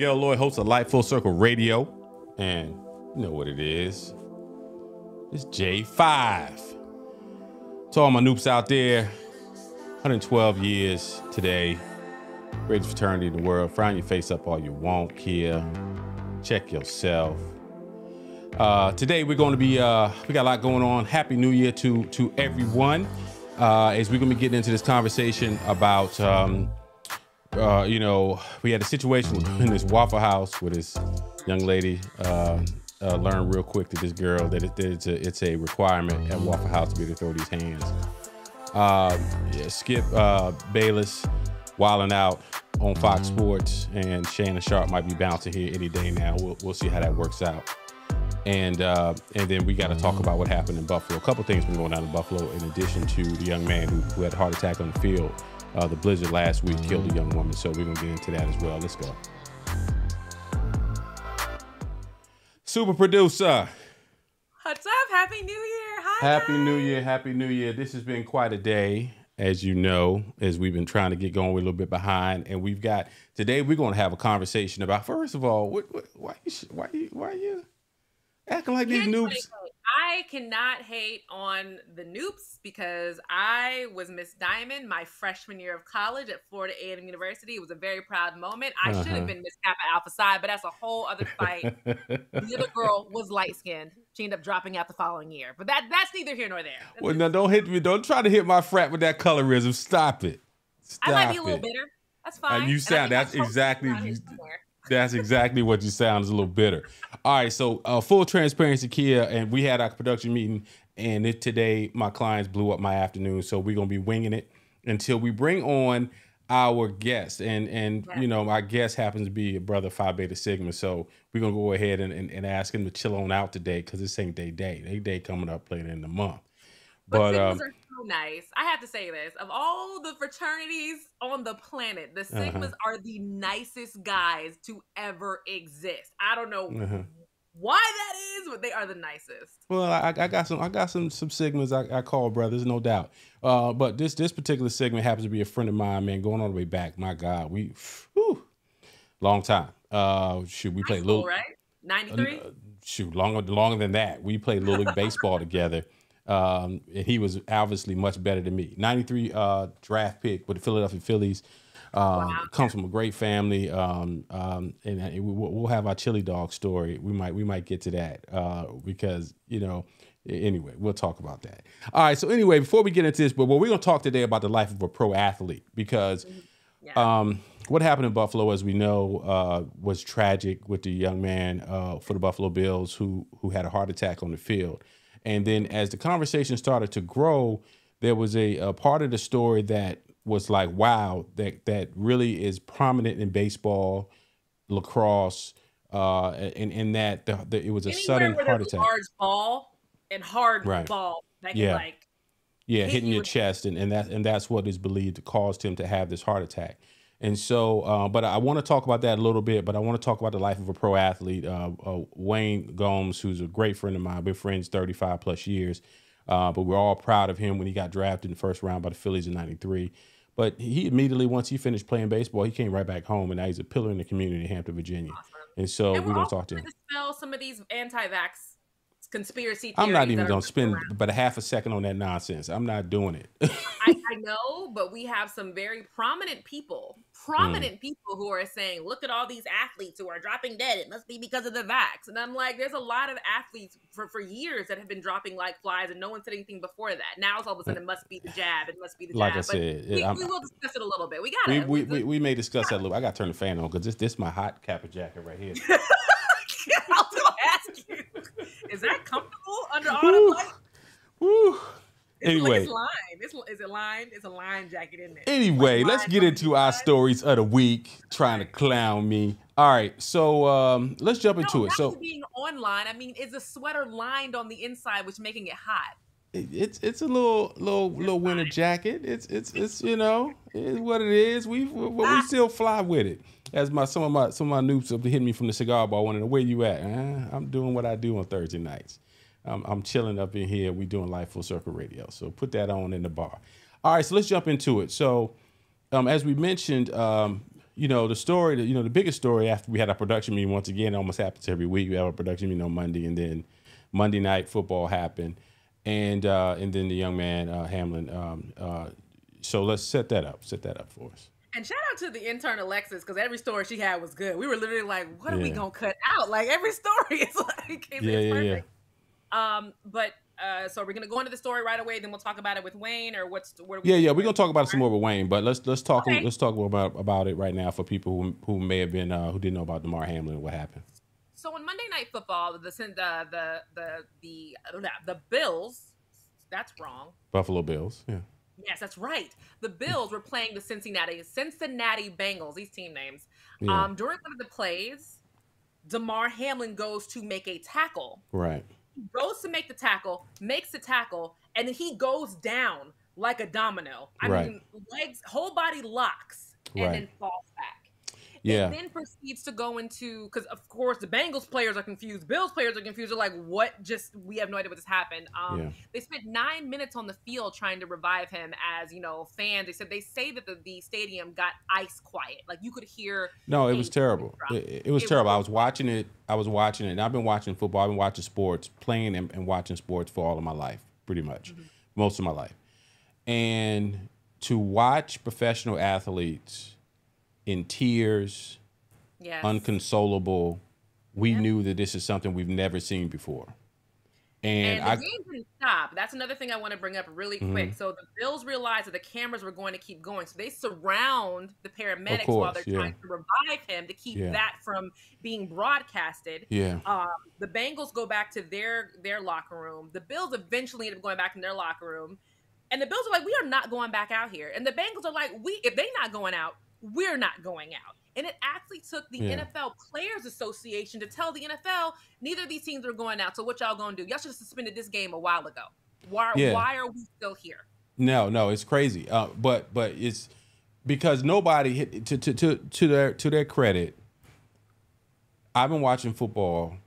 Miguel Lloyd, host of Life Full Circle Radio, and you know what it is. It's J5. To all my noops out there, 112 years today. Greatest fraternity in the world. Frown your face up all you want, Kia. Check yourself. Today we're going to be, we got a lot going on. Happy New Year to everyone. As we're going to be getting into this conversation about, you know, we had a situation in this Waffle House with this young lady. Learned real quick that this girl that it's a requirement at Waffle House to be able to throw these hands. Yeah, Skip Bayless wilding out on Fox Sports, and Shannon Sharp might be bouncing here any day now. We'll see how that works out. And then we got to talk about what happened in Buffalo. A couple things been going on in Buffalo in addition to the young man who had a heart attack on the field. The blizzard last week killed a young woman, so we're gonna get into that as well. Let's go. Super producer. What's up? Happy New Year. Hi. Happy New Year. Happy New Year. This has been quite a day, as you know, as we've been trying to get going. We're a little bit behind, and we've got today. We're going to have a conversation about. First of all, why you acting like these noobs? I cannot hate on the Noops because I was Miss Diamond my freshman year of college at Florida A&M University. It was a very proud moment. I should have been Miss Kappa Alpha Psi, but that's a whole other fight. The other girl was light-skinned. She ended up dropping out the following year. But that's neither here nor there. Well, now don't hit me. Don't try to hit my frat with that colorism. Stop it. Stop I might be a little bitter. That's fine. And you sound, that's exactly what you sound, is a little bitter. All right, so full transparency, Kia, and we had our production meeting, and today my clients blew up my afternoon, so we're going to be winging it until we bring on our guest. And you know, our guest happens to be a brother Phi Beta Sigma, so we're going to go ahead and ask him to chill on out today because this ain't their day. Their day coming up later in the month. But Sigmas are so nice. I have to say this. Of all the fraternities on the planet, the Sigmas are the nicest guys to ever exist. I don't know why that is, but they are the nicest. Well, I got some Sigmas I call brothers, no doubt. But this particular Sigma happens to be a friend of mine, man, going all the way back. My God, long time. We played little, right? 93? Longer than that. We played Little League baseball together. And he was obviously much better than me. 93 draft pick with the Philadelphia Phillies. Comes from a great family. And we'll have our chili dog story. We might get to that because, you know, anyway, we'll talk about that. All right. So anyway, before we get into this, but we're going to talk today about the life of a pro athlete because what happened in Buffalo, as we know, was tragic with the young man for the Buffalo Bills who had a heart attack on the field. And then as the conversation started to grow, there was a part of the story that was like, wow, that really is prominent in baseball, lacrosse, and in that it was a sudden heart attack. Large ball and hard ball that can hitting your chest, and that's what is believed caused him to have this heart attack. And so, but I want to talk about that a little bit, but I want to talk about the life of a pro athlete, Wayne Gnomes, who's a great friend of mine. We're friends 35 plus years, but we're all proud of him when he got drafted in the first round by the Phillies in 93. But he immediately, once he finished playing baseball, he came right back home, and now he's a pillar in the community in Hampton, Virginia. Awesome. And so we're going to talk to him. Dispel some of these anti-vax conspiracy theories. I'm not even going to spend but a half a second on that nonsense. I'm not doing it. I know, but we have some very prominent people who are saying, look at all these athletes who are dropping dead. It must be because of the vax. And I'm like, there's a lot of athletes for years that have been dropping like flies, and no one said anything before that. Now it's all of a sudden it must be the jab. It must be the jab. Like I said, we will discuss it a little bit. We got it. We may discuss that a little. I got to turn the fan on because this is my hot Kappa jacket right here. I was going to ask you, is that comfortable under all the light? Woo. Anyway, it's lined. Is it lined? It's a lined jacket in there. Anyway, let's get into our stories of the week. Trying to clown me. All right, so let's jump into it. So being online, I mean, is the sweater lined on the inside, which making it hot? It's a little winter jacket. It's you know, it's what it is. We still fly with it. As some of my noobs have hitting me from the cigar bar, wondering where you at. I'm doing what I do on Thursday nights. I'm chilling up in here. We doing Life Full Circle Radio. So put that on in the bar. All right, so let's jump into it. So as we mentioned, you know, the story, the biggest story after we had our production meeting, once again, it almost happens every week. We have a production meeting on Monday, and then Monday night football happened. And then the young man, Hamlin. So let's set that up for us. And shout out to the intern Alexis, because every story she had was good. We were literally like, what are we going to cut out? Like, every story is like, it's perfect. But so we're going to go into the story right away, then we'll talk about it with Wayne, or we're going to talk about it some more with Wayne, but let's talk about it right now for people who may have been who didn't know about DeMar Hamlin and what happened. So on Monday Night Football, the Bills, that's wrong. Buffalo Bills, yeah. Yes, that's right. The Bills were playing the Cincinnati Bengals, these team names. Yeah. During one of the plays, DeMar Hamlin goes to make a tackle. Right. He goes to make the tackle, makes the tackle, and then he goes down like a domino. I mean, whole body locks, and then falls back. Yeah. And then proceeds to go into, because of course the Bengals players are confused, Bills players are confused. They're like, what? We have no idea what just happened. They spent 9 minutes on the field trying to revive him. As fans, they say that the stadium got ice quiet. Like, you could hear. No, it was terrible. It was terrible. I was watching it, and I've been watching football. I've been watching sports, playing and watching sports for all of my life, pretty much, most of my life. And to watch professional athletes in tears, unconsolable, we knew that this is something we've never seen before. And the game didn't stop. That's another thing I want to bring up really quick. So the Bills realized that the cameras were going to keep going. So they surround the paramedics while they're trying to revive him to keep that from being broadcasted. Yeah. The Bengals go back to their locker room. The Bills eventually end up going back in their locker room. And the Bills are like, we are not going back out here. And the Bengals are like, if they're not going out, we're not going out. And it actually took the NFL Players Association to tell the NFL, neither of these teams are going out. So what y'all going to do? Y'all should have suspended this game a while ago. Why are we still here? No, it's crazy. But it's because nobody hit to their credit. I've been watching football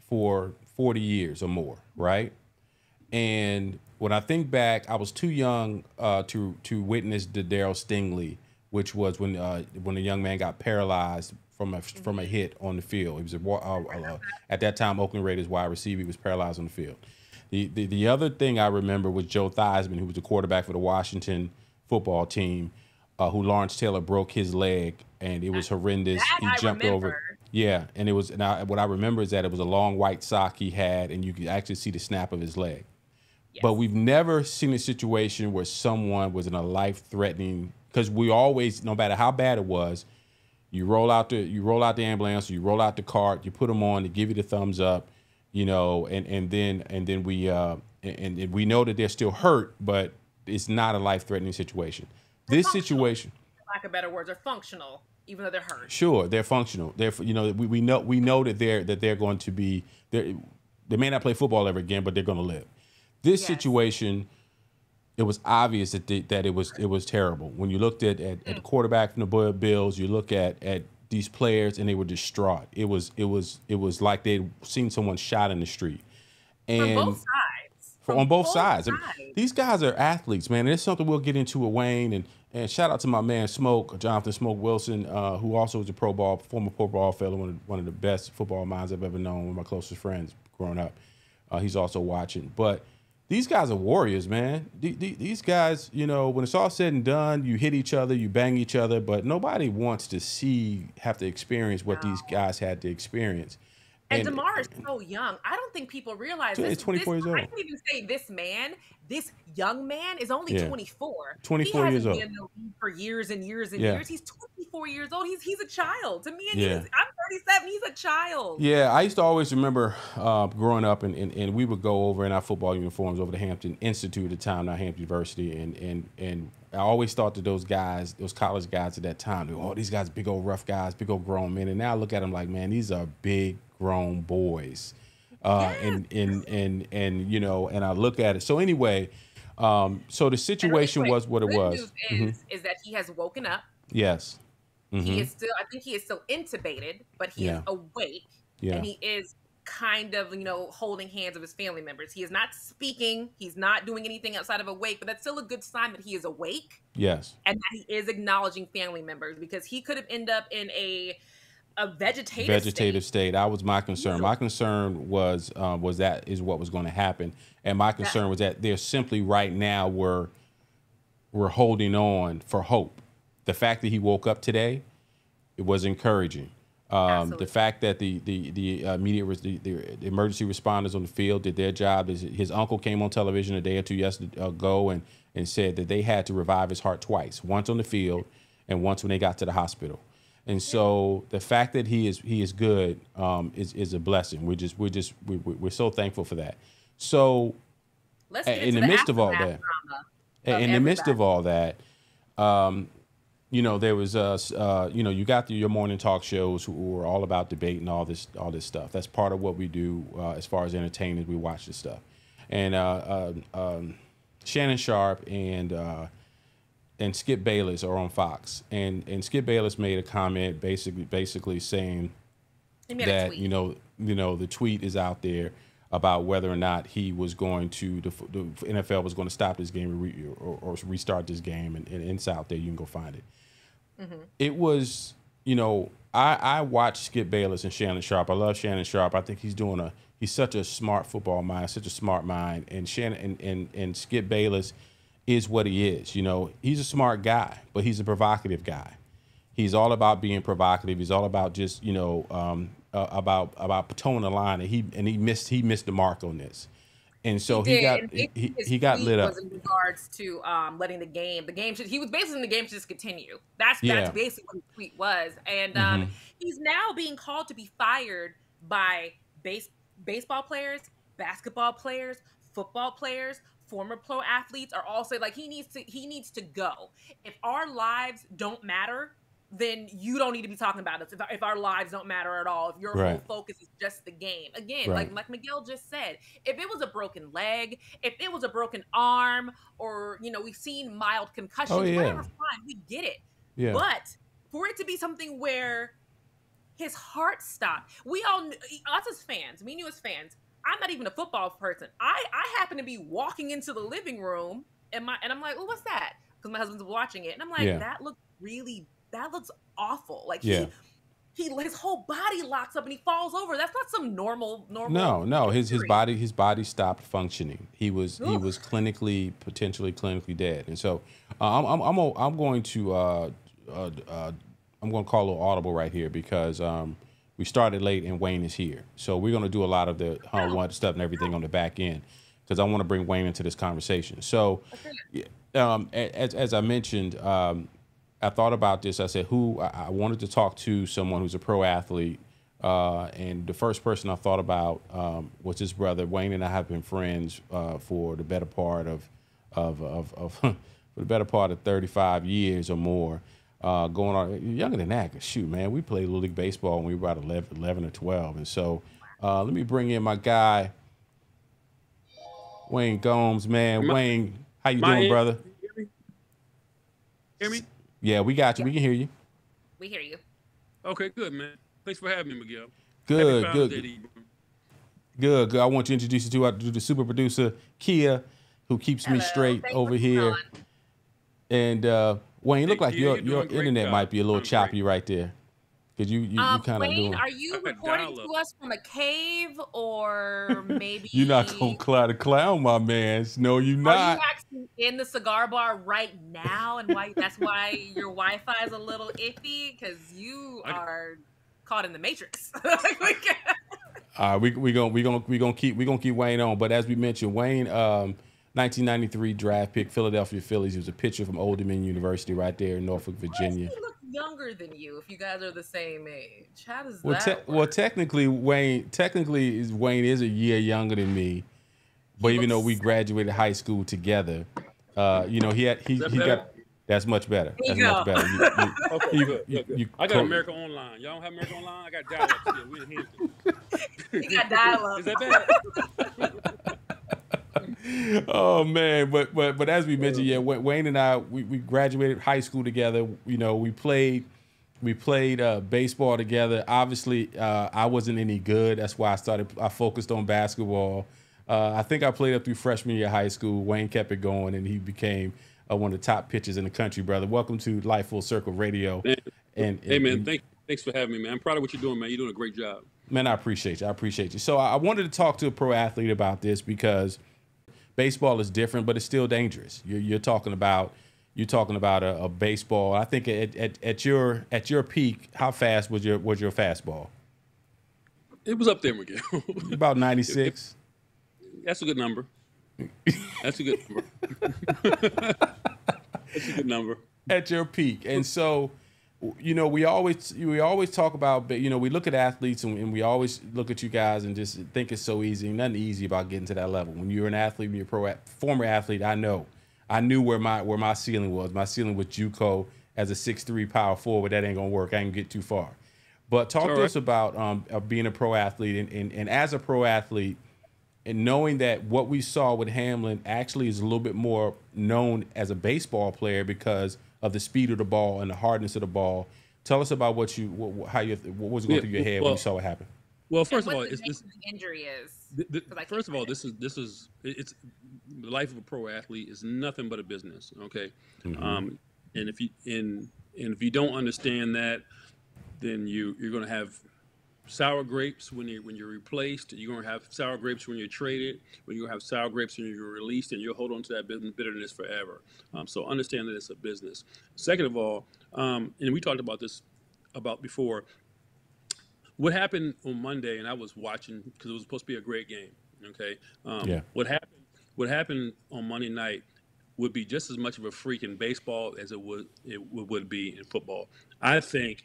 for 40 years or more, right? And when I think back, I was too young to witness the Darryl Stingley, which was when a young man got paralyzed from a hit on the field. He was at that time Oakland Raiders wide receiver. He was paralyzed on the field. The other thing I remember was Joe Theismann, who was the quarterback for the Washington football team, who Lawrence Taylor broke his leg, and it was horrendous. He jumped over. Yeah, and it was. Now what I remember is that it was a long white sock he had, and you could actually see the snap of his leg. Yes. But we've never seen a situation where someone was in a life-threatening. Because we always, no matter how bad it was, you roll out the ambulance, you roll out the cart, you put them on, to give you the thumbs up, and then we know that they're still hurt, but it's not a life-threatening situation. This situation, for lack of better words, are functional, even though they're hurt. Sure, they're functional. We know that they're going to be. They may not play football ever again, but they're going to live. This situation, it was obvious that it was terrible. When you looked at the quarterback from the Bills, you look at these players and they were distraught. It was like they'd seen someone shot in the street. And from both sides. On both sides. I mean, these guys are athletes, man. And it's something we'll get into with Wayne. And shout out to my man Jonathan Smoke Wilson, who also was a former Pro Ball fellow, one of the best football minds I've ever known, one of my closest friends growing up. He's also watching. But these guys are warriors, man. These guys, when it's all said and done, you hit each other, you bang each other, but nobody wants to have to experience what these guys had to experience. And DeMar is so young. I don't think people realize this. He's 24 years old. I can't even say this young man is only 24. 24 years old. He hasn't been in the league for years and years and years. He's 24 years old. He's a child. To me, I'm 37. He's a child. Yeah, I used to always remember growing up, and we would go over in our football uniforms over to Hampton Institute at the time, now Hampton University, and I always thought that those college guys at that time, these guys, big old rough guys, big old grown men, and now I look at them like, man, these are big grown boys. And I look at it. So anyway, so the situation was what it was. News is that he has woken up. Yes. He is still, I think he is still intubated, but he is awake. Yeah. And he is kind of, holding hands with his family members. He is not speaking. He's not doing anything outside of awake, but that's still a good sign that he is awake. Yes. And that he is acknowledging family members, because he could have ended up in a vegetative state. That was my concern. Yeah. My concern was that is what was going to happen. And my concern was that they're simply right now we're holding on for hope. The fact that he woke up today, it was encouraging. The fact that the emergency responders on the field did their job. His uncle came on television a day or two ago and said that they had to revive his heart twice, once on the field and once when they got to the hospital. And so the fact that he is good is a blessing. We're so thankful for that. So let's get in the midst of all that, there was you got your morning talk shows who were all about debate and all this stuff. That's part of what we do as far as entertainment. We watch this stuff, and Shannon Sharp and Skip Bayless are on Fox, and Skip Bayless made a comment basically saying that the tweet is out there about whether or not he was going to the NFL was going to stop this game or restart this game, and it's out there. You can go find it. Mm-hmm. It was, I watched Skip Bayless and Shannon Sharp. I love Shannon Sharp. I think he's such a smart football mind, such a smart mind. And Shannon and Skip Bayless is what he is. He's a smart guy, but he's a provocative guy. He's all about being provocative. He's all about just, about toeing the line, and he missed the mark on this. And so he got lit up in regards to letting the game he was basically the game should just continue. That's basically what his tweet was. And he's now being called to be fired by baseball players, basketball players, football players, former pro athletes are all saying, like, he needs to go. If our lives don't matter, then you don't need to be talking about us. If our lives don't matter at all, if your whole focus is just the game. Again, like Miguel just said, if it was a broken leg, if it was a broken arm, or, we've seen mild concussions, whatever, fine, we get it. Yeah. But for it to be something where his heart stopped, us as fans, me and you as fans, I'm not even a football person. I happen to be walking into the living room and I'm like, well, what's that? Because my husband's watching it. And I'm like, that looks awful. Like his whole body locks up and he falls over. That's not some normal. No. His body stopped functioning. He was potentially clinically dead. And so I'm going to call a little audible right here because we started late and Wayne is here. So we're going to do a lot of the one stuff and everything on the back end because I want to bring Wayne into this conversation. So as I mentioned, I thought about this. I said, I wanted to talk to someone who's a pro athlete. And the first person I thought about was his brother. Wayne and I have been friends for the better part of 35 years or more. Going on younger than that. Shoot, man, we played Little League Baseball when we were about 11 or 12. And so let me bring in my guy, Wayne Gnomes, man. Wayne, how you doing, brother? Hear me? Yeah, we got you. Yeah. We can hear you. We hear you. Okay, good, man. Thanks for having me, Miguel. Good. I want you to introduce you to the super producer, Kia, who keeps me straight over here. And Wayne, you look like your internet might be a little choppy right there. Because you kind of Wayne, doing. Are you reporting to us from a cave or maybe? You're not going to clown my man. No, you're not. Are you actually in the cigar bar right now? And that's why your Wi-Fi is a little iffy? Because you are caught in the Matrix. We gonna keep Wayne on. But as we mentioned, Wayne, 1993 draft pick, Philadelphia Phillies. He was a pitcher from Old Dominion University right there in Norfolk, Virginia. Why does he look younger than you if you guys are the same age? How does that work? Well, technically Wayne is a year younger than me. But even though we graduated high school together, he got that's much better. That's much better. I got America Online. Y'all don't have America Online? I got dial-up still. We in Hampton. You got dial-up. Is that bad? Oh man, but as we mentioned, Wayne and I we graduated high school together. We played We played baseball together. Obviously, I wasn't any good. That's why I focused on basketball. I think I played up through freshman year of high school. Wayne kept it going, and he became one of the top pitchers in the country, brother. Welcome to Life Full Circle Radio. Man. Hey, man, thanks for having me, man. I'm proud of what you're doing, man. You're doing a great job. Man, I appreciate you. So I wanted to talk to a pro athlete about this because baseball is different, but it's still dangerous. You're talking about a baseball. I think at your peak, how fast was your fastball? It was up there, Miguel. About 96. That's a good number. That's a good number. At your peak. And so, we always talk about, we look at athletes and we always look at you guys and just think it's so easy. Nothing easy about getting to that level. When you're an athlete, when you're a former athlete, I knew where my ceiling was. My ceiling was JUCO as a 6'3" power forward. That ain't gonna work. I ain't gonna get too far. But talk to us about being a pro athlete and as a pro athlete, and knowing that what we saw with Hamlin actually is a little bit more known as a baseball player because of the speed of the ball and the hardness of the ball. Tell us about what was going through your head when you saw what happened. Well, first of all, the injury is. First of all, this is the life of a pro athlete is nothing but a business. Okay, and if you don't understand that, then you're going to have sour grapes when you're replaced. You're going to have sour grapes when you're traded. When you're going to have sour grapes when you're released, and you'll hold on to that bitterness forever. So understand that it's a business. Second of all, and we talked about this before. What happened on Monday, and I was watching because it was supposed to be a great game. Okay. What happened on Monday night would be just as much of a freak in baseball as it would be in football. I think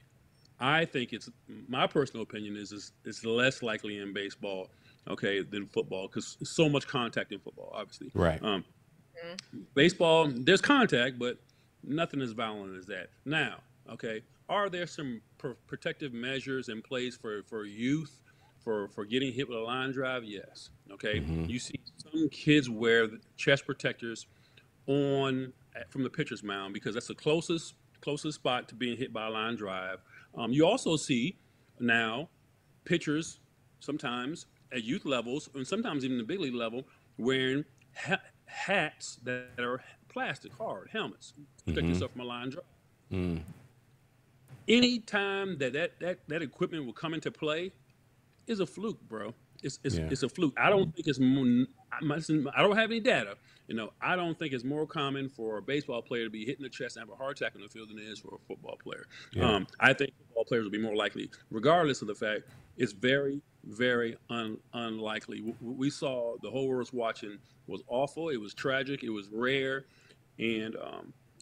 it's my personal opinion is it's less likely in baseball, okay, than football because there's so much contact in football, obviously. Right. Baseball, there's contact, but nothing as violent as that. Now, okay, are there some protective measures in place for youth for getting hit with a line drive? Yes. Okay. You see some kids wear chest protectors from the pitcher's mound because that's the closest spot to being hit by a line drive. You also see now pitchers sometimes at youth levels and sometimes even the big league level wearing hats that are plastic, hard helmets to protect yourself from a line drive. Any time that equipment will come into play is a fluke, bro. It's a fluke. I don't think it's more, I don't have any data. I don't think it's more common for a baseball player to be hit in the chest and have a heart attack in the field than it is for a football player. Yeah. I think football players will be more likely, regardless of the fact it's very, very unlikely. We saw the whole world's watching was awful. It was tragic. It was rare. And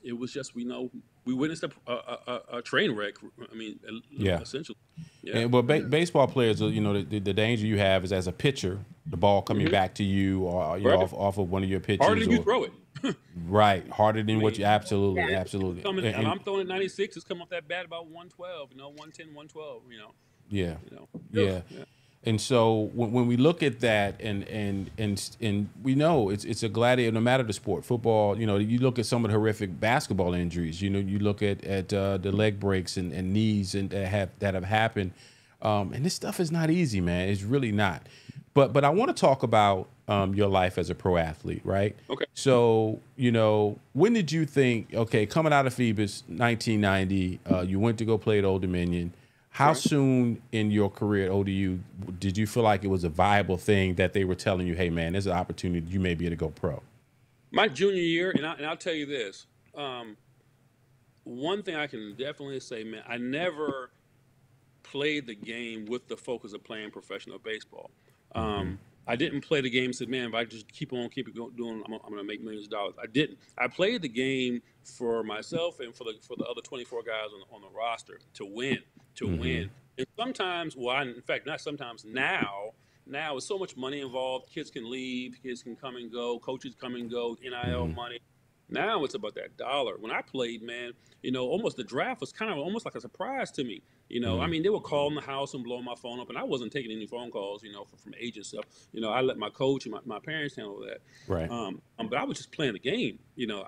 it was just, we witnessed a train wreck. I mean, essentially. Yeah. And, but baseball players, the danger you have is as a pitcher, the ball coming back to you or off of one of your pitches. Harder than you throw it. Right. Harder than what you absolutely. And I'm throwing at 96. It's coming off that bat about 112, 110, 112, Yeah. And so when we look at that and we know it's a gladiator, no matter the sport, football, you look at some of the horrific basketball injuries, you look at the leg breaks and knees that have happened. And this stuff is not easy, man. It's really not. But I want to talk about your life as a pro athlete, right? Okay. So, when did you think, okay, coming out of Phoebus, 1990, you went to go play at Old Dominion. How soon in your career at ODU did you feel like it was a viable thing that they were telling you, hey, man, there's an opportunity, you may be able to go pro? My junior year, and I'll tell you this, one thing I can definitely say, man, I never played the game with the focus of playing professional baseball. I didn't play the game and said, man, if I just keep it doing, I'm going to make millions of dollars. I didn't. I played the game for myself and for the other 24 guys on the roster to win. And sometimes, not sometimes, now with so much money involved, kids can leave, kids can come and go, coaches come and go, NIL money. Now it's about that dollar. When I played, man, almost the draft was kind of almost like a surprise to me. I mean, they were calling the house and blowing my phone up, and I wasn't taking any phone calls, from agents stuff. I let my coach and my parents handle that. Right. But I was just playing the game.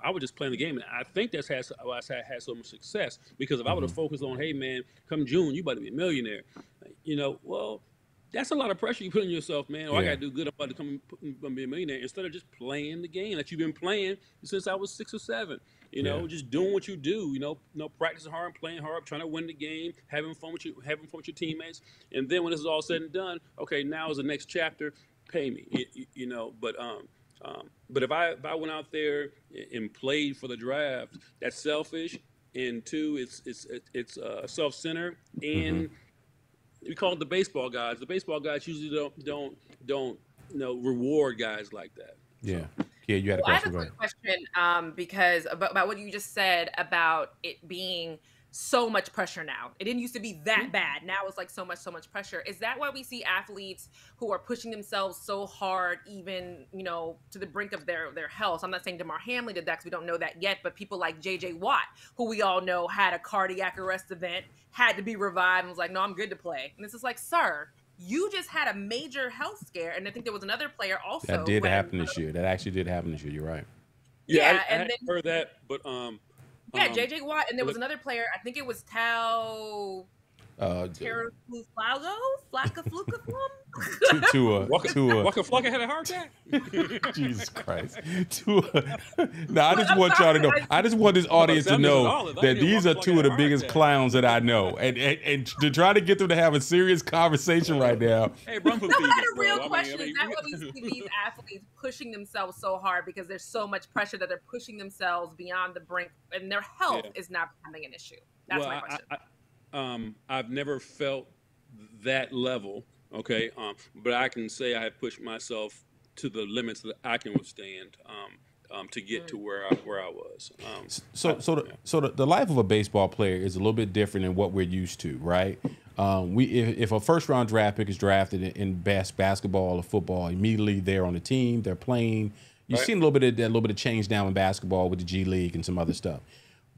I was just playing the game, and I think that's why I had so much success. Because if I would have focused on, hey man, come June, you about to be a millionaire. Well, that's a lot of pressure you put on yourself, man. I got to do good. I'm about to come and be a millionaire, instead of just playing the game that you've been playing since I was 6 or 7. Just doing what you do. Practicing hard, playing hard, trying to win the game, having fun with your teammates. And then when this is all said and done, okay, now is the next chapter. Pay me. But if I went out there and played for the draft, that's selfish. And 2, it's self-centered, and we call it the baseball guys. The baseball guys usually don't reward guys like that. Yeah. Yeah, you had a question. I have a quick question because about what you just said about it being so much pressure now. It didn't used to be that bad. Now it's like so much pressure. Is that why we see athletes who are pushing themselves so hard, even, to the brink of their health? I'm not saying DeMar Hamlin did that because we don't know that yet, but people like J.J. Watt, who we all know had a cardiac arrest event, had to be revived and was like, no, I'm good to play. And this is like, sir, you just had a major health scare. And I think there was another player also. That did happen this year. That actually did happen this year. You're right. Yeah, I then heard that, but J.J. Watt, and there was another player. I think it was Tao Flacca Waka Flocka had a heart attack. Jesus Christ. Now, I just want y'all to know. I just want this audience to know that these are 2 of the biggest clowns that I know, and to try to get them to have a serious conversation right now. Hey, run for Phoebus, the real question is that why we see these athletes pushing themselves so hard, because there's so much pressure that they're pushing themselves beyond the brink, and their health is not becoming an issue. That's my question. I've never felt that level, okay, but I can say I have pushed myself to the limits that I can withstand to get to where I was. So the life of a baseball player is a little bit different than what we're used to, right? If a first round draft pick is drafted in basketball or football, immediately they're on the team, they're playing. You've seen a little bit of change now in basketball with the G League and some other stuff.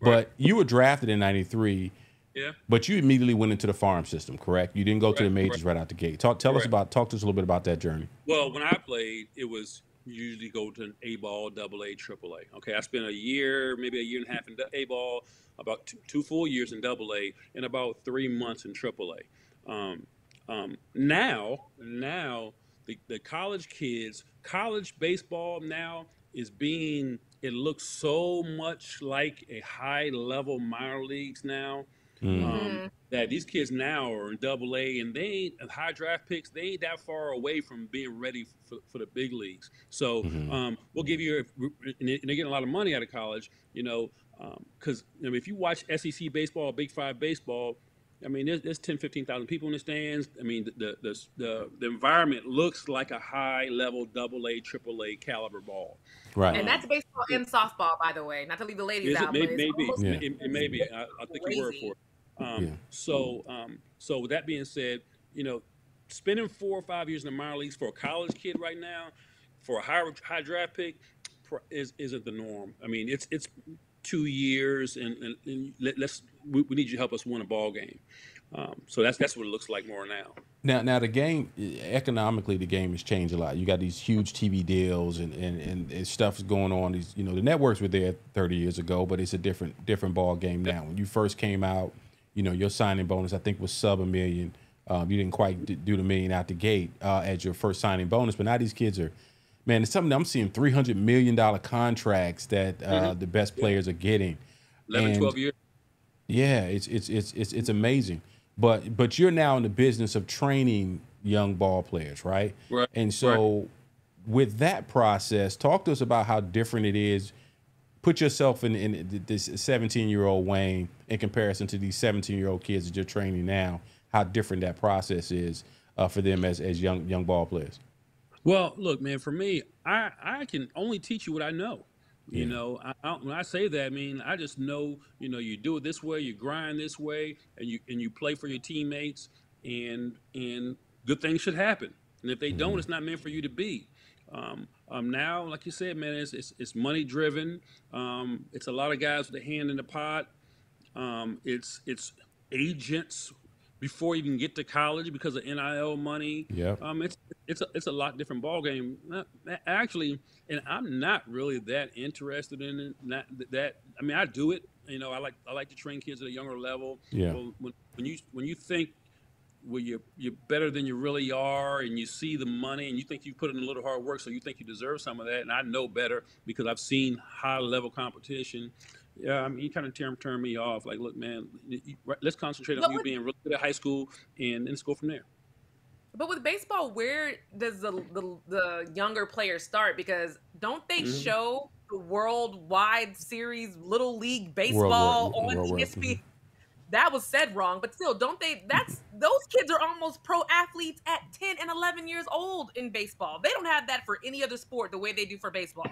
But you were drafted in '93. Yeah. But you immediately went into the farm system, correct? You didn't go to the majors right out the gate. Talk to us a little bit about that journey. Well, when I played, it was usually go to an A-ball, AA, AAA. Okay, I spent maybe a year and a half in A-ball, about 2 full years in AA, and about 3 months in AAA. Now the college kids, college baseball now it looks so much like a high-level minor leagues now. That these kids now are in AA, and they ain't high draft picks. They ain't that far away from being ready for the big leagues. So we'll give you, and they're getting a lot of money out of college, because if you watch SEC baseball, Big 5 baseball, I mean, there's 10, 15,000 people in the stands. I mean, the environment looks like a high level AA, AAA caliber ball. Right. And that's baseball and softball, by the way. Not to leave the ladies out. It may be. I'll take your word for it. So with that being said, spending 4 or 5 years in the minor leagues for a college kid right now, for a high draft pick, isn't the norm. I mean, it's 2 years, and we need you to help us win a ball game. So that's what it looks like more now. Now the game, economically, the game has changed a lot. You got these huge TV deals and stuff's going on. These, the networks were there 30 years ago, but it's a different ball game now. When you first came out, your signing bonus, I think, was sub $1 million. You didn't quite do the $1 million out the gate as your first signing bonus, but now these kids are, man, it's something I'm seeing $300 million contracts that the best players are getting. 11, 12 years. Yeah, it's amazing. But you're now in the business of training young ball players, right? Right. And so with that process, talk to us about how different it is. Put yourself in this 17-year-old Wayne in comparison to these 17-year-old kids that you're training now, how different that process is for them as young ball players. Well, look, man, for me, I can only teach you what I know. When I say that, I mean, I just know, you do it this way, you grind this way, and you play for your teammates, and good things should happen. And if they don't, it's not meant for you to be. Now, like you said, man, it's money driven. It's a lot of guys with a hand in the pot. It's agents before you can get to college because of NIL money. Yep. It's a lot different ball game. Actually, and I'm not really that interested in it. Not that I mean, I do it. You know, I like to train kids at a younger level. Yeah. Well, when you think well, you're better than you really are, and you see the money, and you think you put in a little hard work, so you think you deserve some of that. And I know better because I've seen high level competition. Yeah, I mean, you kind of turn me off. Like, look, man, let's concentrate on you being really good at high school, and let's go from there. But with baseball, where does the younger players start? Because don't they show the worldwide series Little League Baseball on ESPN? That was said wrong, but still, don't they? Those kids are almost pro athletes at 10 and 11 years old in baseball. They don't have that for any other sport the way they do for baseball.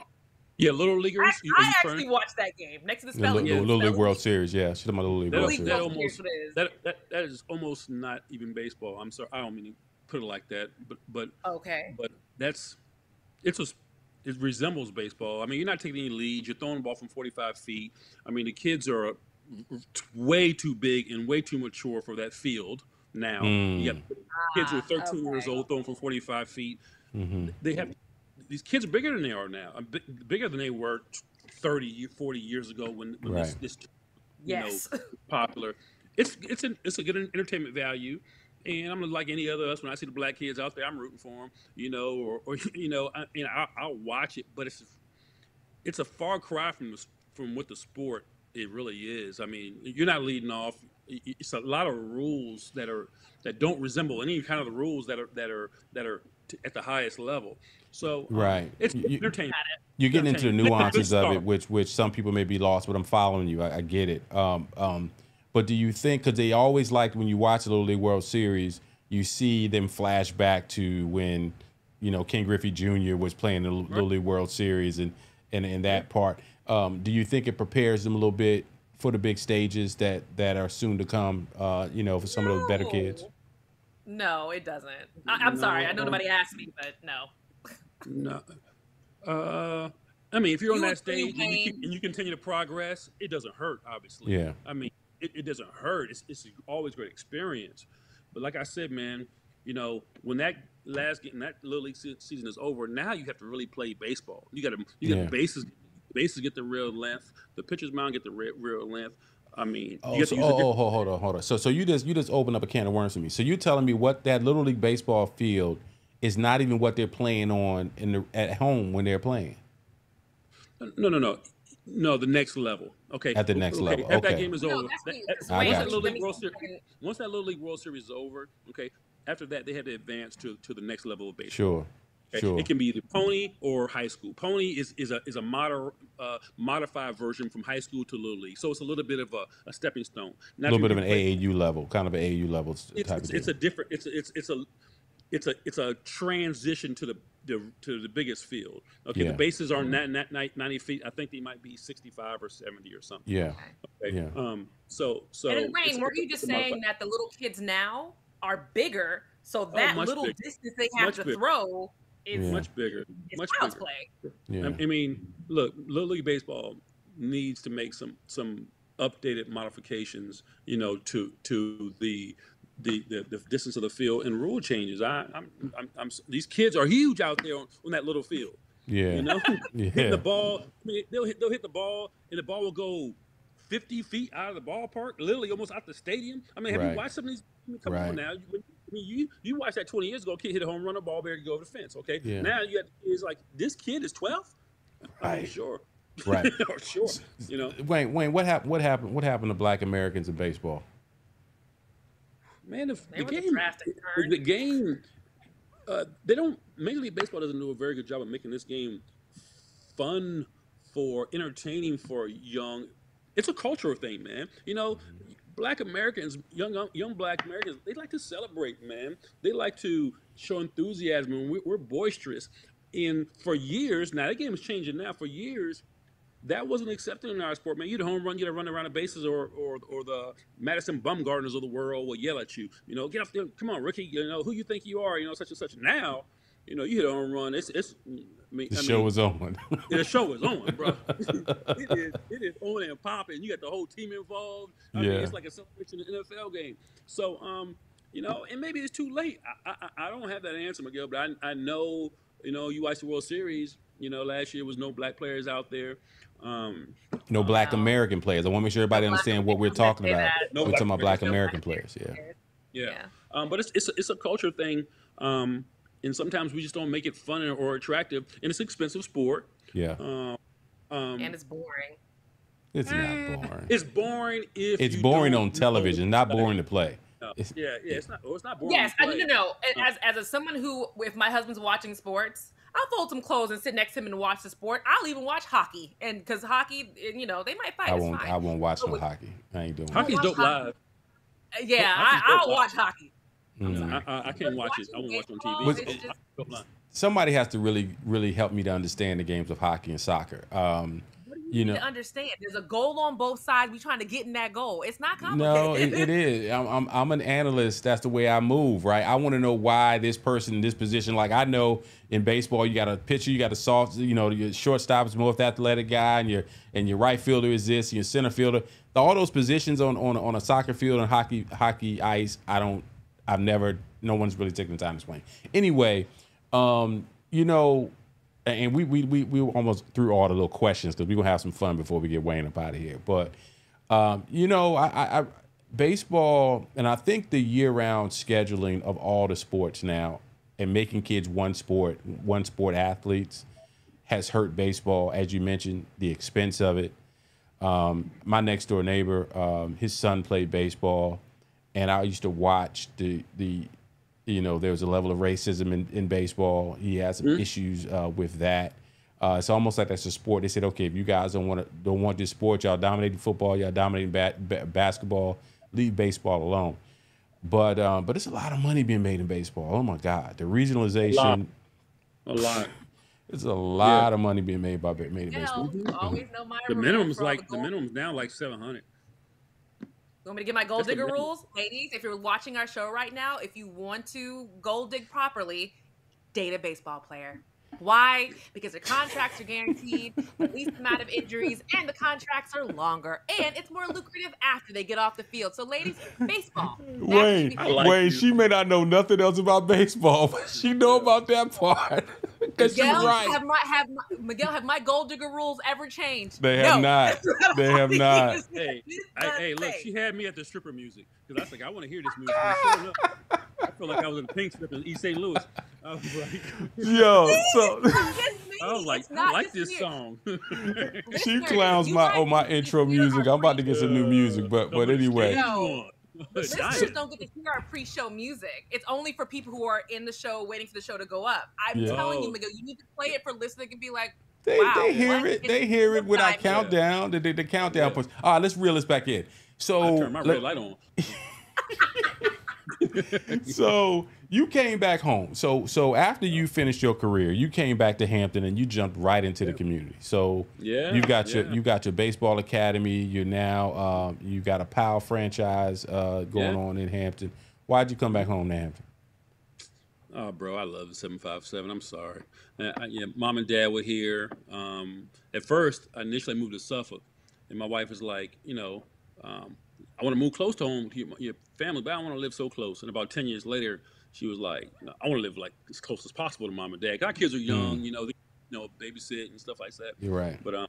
Yeah, Little Leaguers. I actually watched that game next to the spelling. The Little League World Series. Yeah, she's talking about Little League World Series. That is almost not even baseball. I'm sorry, I don't mean to put it like that, but okay. But it resembles baseball. I mean, you're not taking any leads. You're throwing the ball from 45 feet. I mean, the kids are way too big and way too mature for that field now. You got kids who are 13 years old throwing from 45 feet. They have these kids are bigger than they are now. Bigger than they were 30, 40 years ago when this popular. It's a good entertainment value. And I'm like any other us. When I see the black kids out there, I'm rooting for them, you know, or you know, I'll watch it. But it's a far cry from what the sport it really is. I mean, you're not leading off. It's a lot of rules that don't resemble any kind of the rules that are at the highest level. So it's entertainment. You're getting into the nuances of it, which some people may be lost, but I'm following you. I get it. But do you think, because they always like when you watch the Little League World Series, you see them flash back to when, you know, Ken Griffey Jr. was playing the Little League World Series and that part. Do you think it prepares them a little bit for the big stages that are soon to come, you know, for some of those better kids? No, it doesn't. I'm sorry. I know nobody asked me, but no. No. I mean, if you're on that stage and you continue to progress, it doesn't hurt, obviously. Yeah. I mean, it doesn't hurt. It's always a great experience. But like I said, man, you know, when that Little League season is over, now you have to really play baseball. You got the bases get the real length. The pitcher's mound get the real length. I mean, hold on. So you just opened up a can of worms for me. So you're telling me what that Little League baseball field is not even what they're playing on at home when they're playing? No, the next level. Okay. At the next level. Okay. After that game is over. Once that Little League World Series is over, okay, after that they had to advance to the next level of baseball. Sure. Okay? Sure. It can be either pony or high school. Pony is a modified version from high school to Little League. So it's a little bit of a stepping stone. A little bit of an AAU level, kind of an AAU level type of thing. It's a different it's a transition to the biggest field. Okay, the bases are not 90 feet. I think they might be 65 or 70 or something. Yeah. Okay. Yeah. So. And Wayne, were you just saying that the little kids now are bigger, so that little distance they have to throw is much bigger. Much child's bigger. play. Yeah. I mean, look, Little League Baseball needs to make some updated modifications, you know, to the distance of the field and rule changes. These kids are huge out there on that little field. Yeah, you know, hitting the ball. I mean, they'll hit the ball, and the ball will go 50 feet out of the ballpark, literally almost out the stadium. I mean, have you watched some of these? Come on now. You watched that 20 years ago. A kid hit a home run, a ball bear go over the fence. Okay, now you got kids like this kid is 12. I mean, sure. Right. Sure. You know, Wayne, what happened to Black Americans in baseball? Man, the game, they don't. Major League Baseball doesn't do a very good job of making this game fun for entertaining for young. It's a cultural thing, man. You know, Black Americans, young Black Americans, they like to celebrate, man. They like to show enthusiasm. We're boisterous. And for years, now that game is changing now. For years, that wasn't accepted in our sport, man. You'd home run, you'd run around the bases, or the Madison Bumgarners of the world will yell at you. Get off there, come on, rookie. Who you think you are. Such and such. Now, you hit a home run. The show is on. The show is on, bro. It is on and popping. You got the whole team involved. I mean, it's like a celebration in an NFL game. So, and maybe it's too late. I don't have that answer, Miguel, but I know, you watched the World Series. Last year was no black players out there. No black American players. I want to make sure everybody understands what we're talking about. We're talking about black American players. Yeah. But it's a culture thing. And sometimes we just don't make it fun or attractive, and it's an expensive sport. Yeah. And it's boring. It's not boring. It's boring if it's boring on television, not boring to play. No. It's not. It's not boring. Yes, no. As someone who, if my husband's watching sports, I'll fold some clothes and sit next to him and watch the sport. I'll even watch hockey, and because hockey, they might fight. I won't watch no hockey. I ain't doing. Hockey's dope live. Yeah, I'll watch hockey. I can't watch it. I won't watch it on TV. Somebody has to really help me to understand the games of hockey and soccer. You need to understand. There's a goal on both sides. We're trying to get in that goal. It's not complicated. No, it is. I'm an analyst. That's the way I move, right? I want to know why this person in this position. Like I know in baseball, you got a pitcher, you got a soft, your shortstop is most athletic guy, and your right fielder is this, your center fielder. All those positions on a soccer field and hockey ice, no one's really taking the time to explain. Anyway, and we almost threw all the little questions because we're gonna have some fun before we get Wayne up out of here. But I baseball, and I think the year-round scheduling of all the sports now and making kids one sport athletes has hurt baseball, as you mentioned, the expense of it. My next door neighbor, his son played baseball, and I used to watch there was a level of racism in baseball. He had some issues with that. It's almost like that's a sport. They said, okay, if you guys don't want this sport, y'all dominating football, y'all dominating basketball, leave baseball alone. But it's a lot of money being made in baseball. Oh my God, the regionalization. A lot. It's a lot of money being made in baseball. Always know my the minimum's now like $700. You want me to give my gold digger rules? Ladies, if you're watching our show right now, if you want to gold dig properly, date a baseball player. Why? Because their contracts are guaranteed, the least amount of injuries, and the contracts are longer. And it's more lucrative after they get off the field. So, ladies, baseball. Wayne, she may not know nothing else about baseball, but she know about that part. Miguel, right. Miguel, have my gold digger rules ever changed? They have not. They have not. Hey, look, she had me at the stripper music because I was like, I want to hear this music. I feel like I was in a pink strip in East St. Louis. I was like, yo, so I was like, I like this song. She clowns my intro music. I'm about to get some new music, but anyway. Listeners don't get to hear our pre-show music. It's only for people who are in the show waiting for the show to go up. I'm telling you, Miguel, you need to play it for listeners and be like, wow. They hear it when I count down. The countdown push. All right, let's reel this back in. So I turn my red light on. So you came back home. So after you finished your career, you came back to Hampton and you jumped right into the community. So you got your baseball academy. You're now you got a PAL franchise going on in Hampton. Why'd you come back home to Hampton? Oh, bro, I love the 757. I'm sorry. Mom and Dad were here. At first, I initially moved to Suffolk, and my wife was like, I want to move close to home to your family, but I don't want to live so close. And about 10 years later, she was like, I want to live like as close as possible to Mom and Dad. Our kids are young, babysit and stuff like that. You're right. But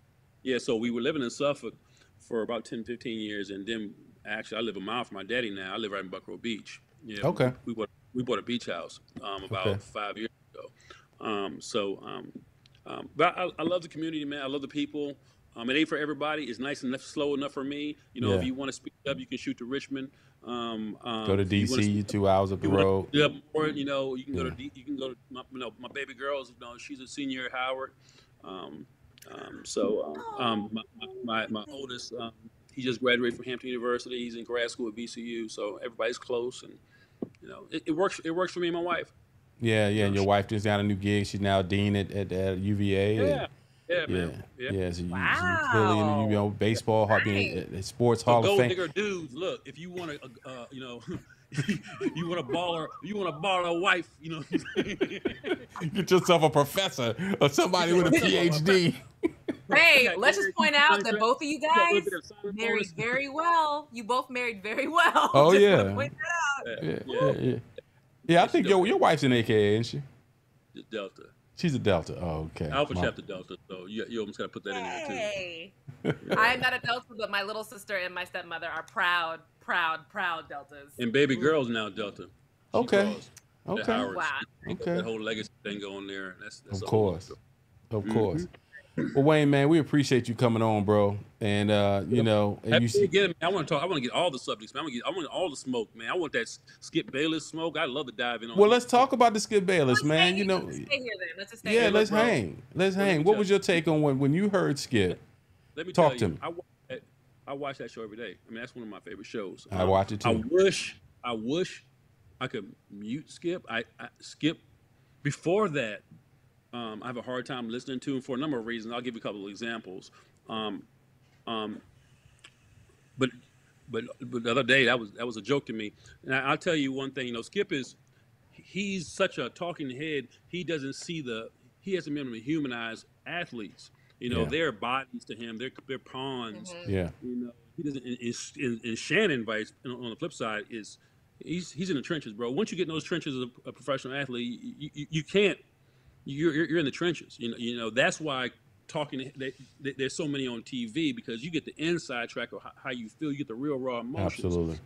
so we were living in Suffolk for about 10, 15 years, and then actually I live a mile from my daddy now. I live right in Buckrow Beach. Okay. We bought a beach house about 5 years ago. But I love the community, man. I love the people. It ain't for everybody. It's nice enough, slow enough for me. If you want to speed up, you can shoot to Richmond. Go to DC, 2 hours up the road. Yeah, or you can go to my baby girl's. She's a senior at Howard. My oldest, he just graduated from Hampton University. He's in grad school at VCU. So everybody's close, and it works. It works for me and my wife. Yeah. And your wife just got a new gig. She's now dean at UVA. Yeah. Yeah, man. Yeah. So you clearly, Wow. you know, baseball, being sports Hall of Gold Fame. digger dudes, look, if you want to, you know, you want a baller wife, you know. Get yourself a professor or somebody with a PhD. Hey, let's just point out that both of you guys bonus. married very well. You both married very well. Oh Just yeah. want to point that out. Yeah, I think your wife in AKA, ain't she? Delta. She's a Delta. Oh, okay. Alpha chapter Delta. So you almost got to put that in there too. Hey. I am not a Delta, but my little sister and my stepmother are proud Deltas. And baby girl's now Delta. Okay. Wow. Okay. That whole legacy thing going there. That's of course. Well, Wayne, man, we appreciate you coming on, bro. And you know, and you see, I want to get all the subjects, man. I want all the smoke, man. I want that Skip Bayless smoke. I love to dive in on. Well, let's talk about the Skip Bayless, man. You know, let's stay here then. Let's just stay here. Let's hang. Let's hang. What was your take on when you heard Skip? Let me talk tell to you, me. I watch that show every day. I mean, that's one of my favorite shows. I watch it too. I wish I could mute Skip. I Skip before that. I have a hard time listening to him for a number of reasons. I'll give you a couple of examples. But the other day that was a joke to me. And I'll tell you one thing. You know, Skip he's such a talking head. He hasn't been able to humanize athletes. You know, they're bodies to him. They're pawns. Mm-hmm. Yeah. You know, he doesn't. And Shannon, on the flip side, he's in the trenches, bro. Once you get in those trenches as a professional athlete, you can't. You're in the trenches. You know that's why there's so many on TV, because you get the inside track of how you feel. You get the real raw emotions. Absolutely.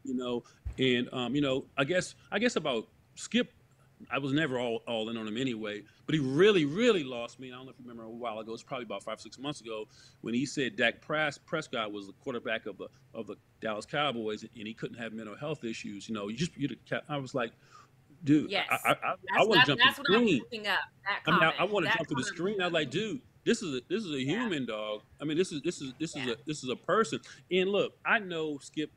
You know, and you know, I guess about Skip, I was never all in on him anyway. But he really lost me. I don't know if you remember a while ago. It's probably about 5-6 months ago when he said Dak Prescott was the quarterback of the Dallas Cowboys and he couldn't have mental health issues. You know, I was like, dude, yes. I want to jump to the screen. I want to jump to the screen. I was like, dude, this is a human, dog. I mean, this is a person. And look, I know Skip.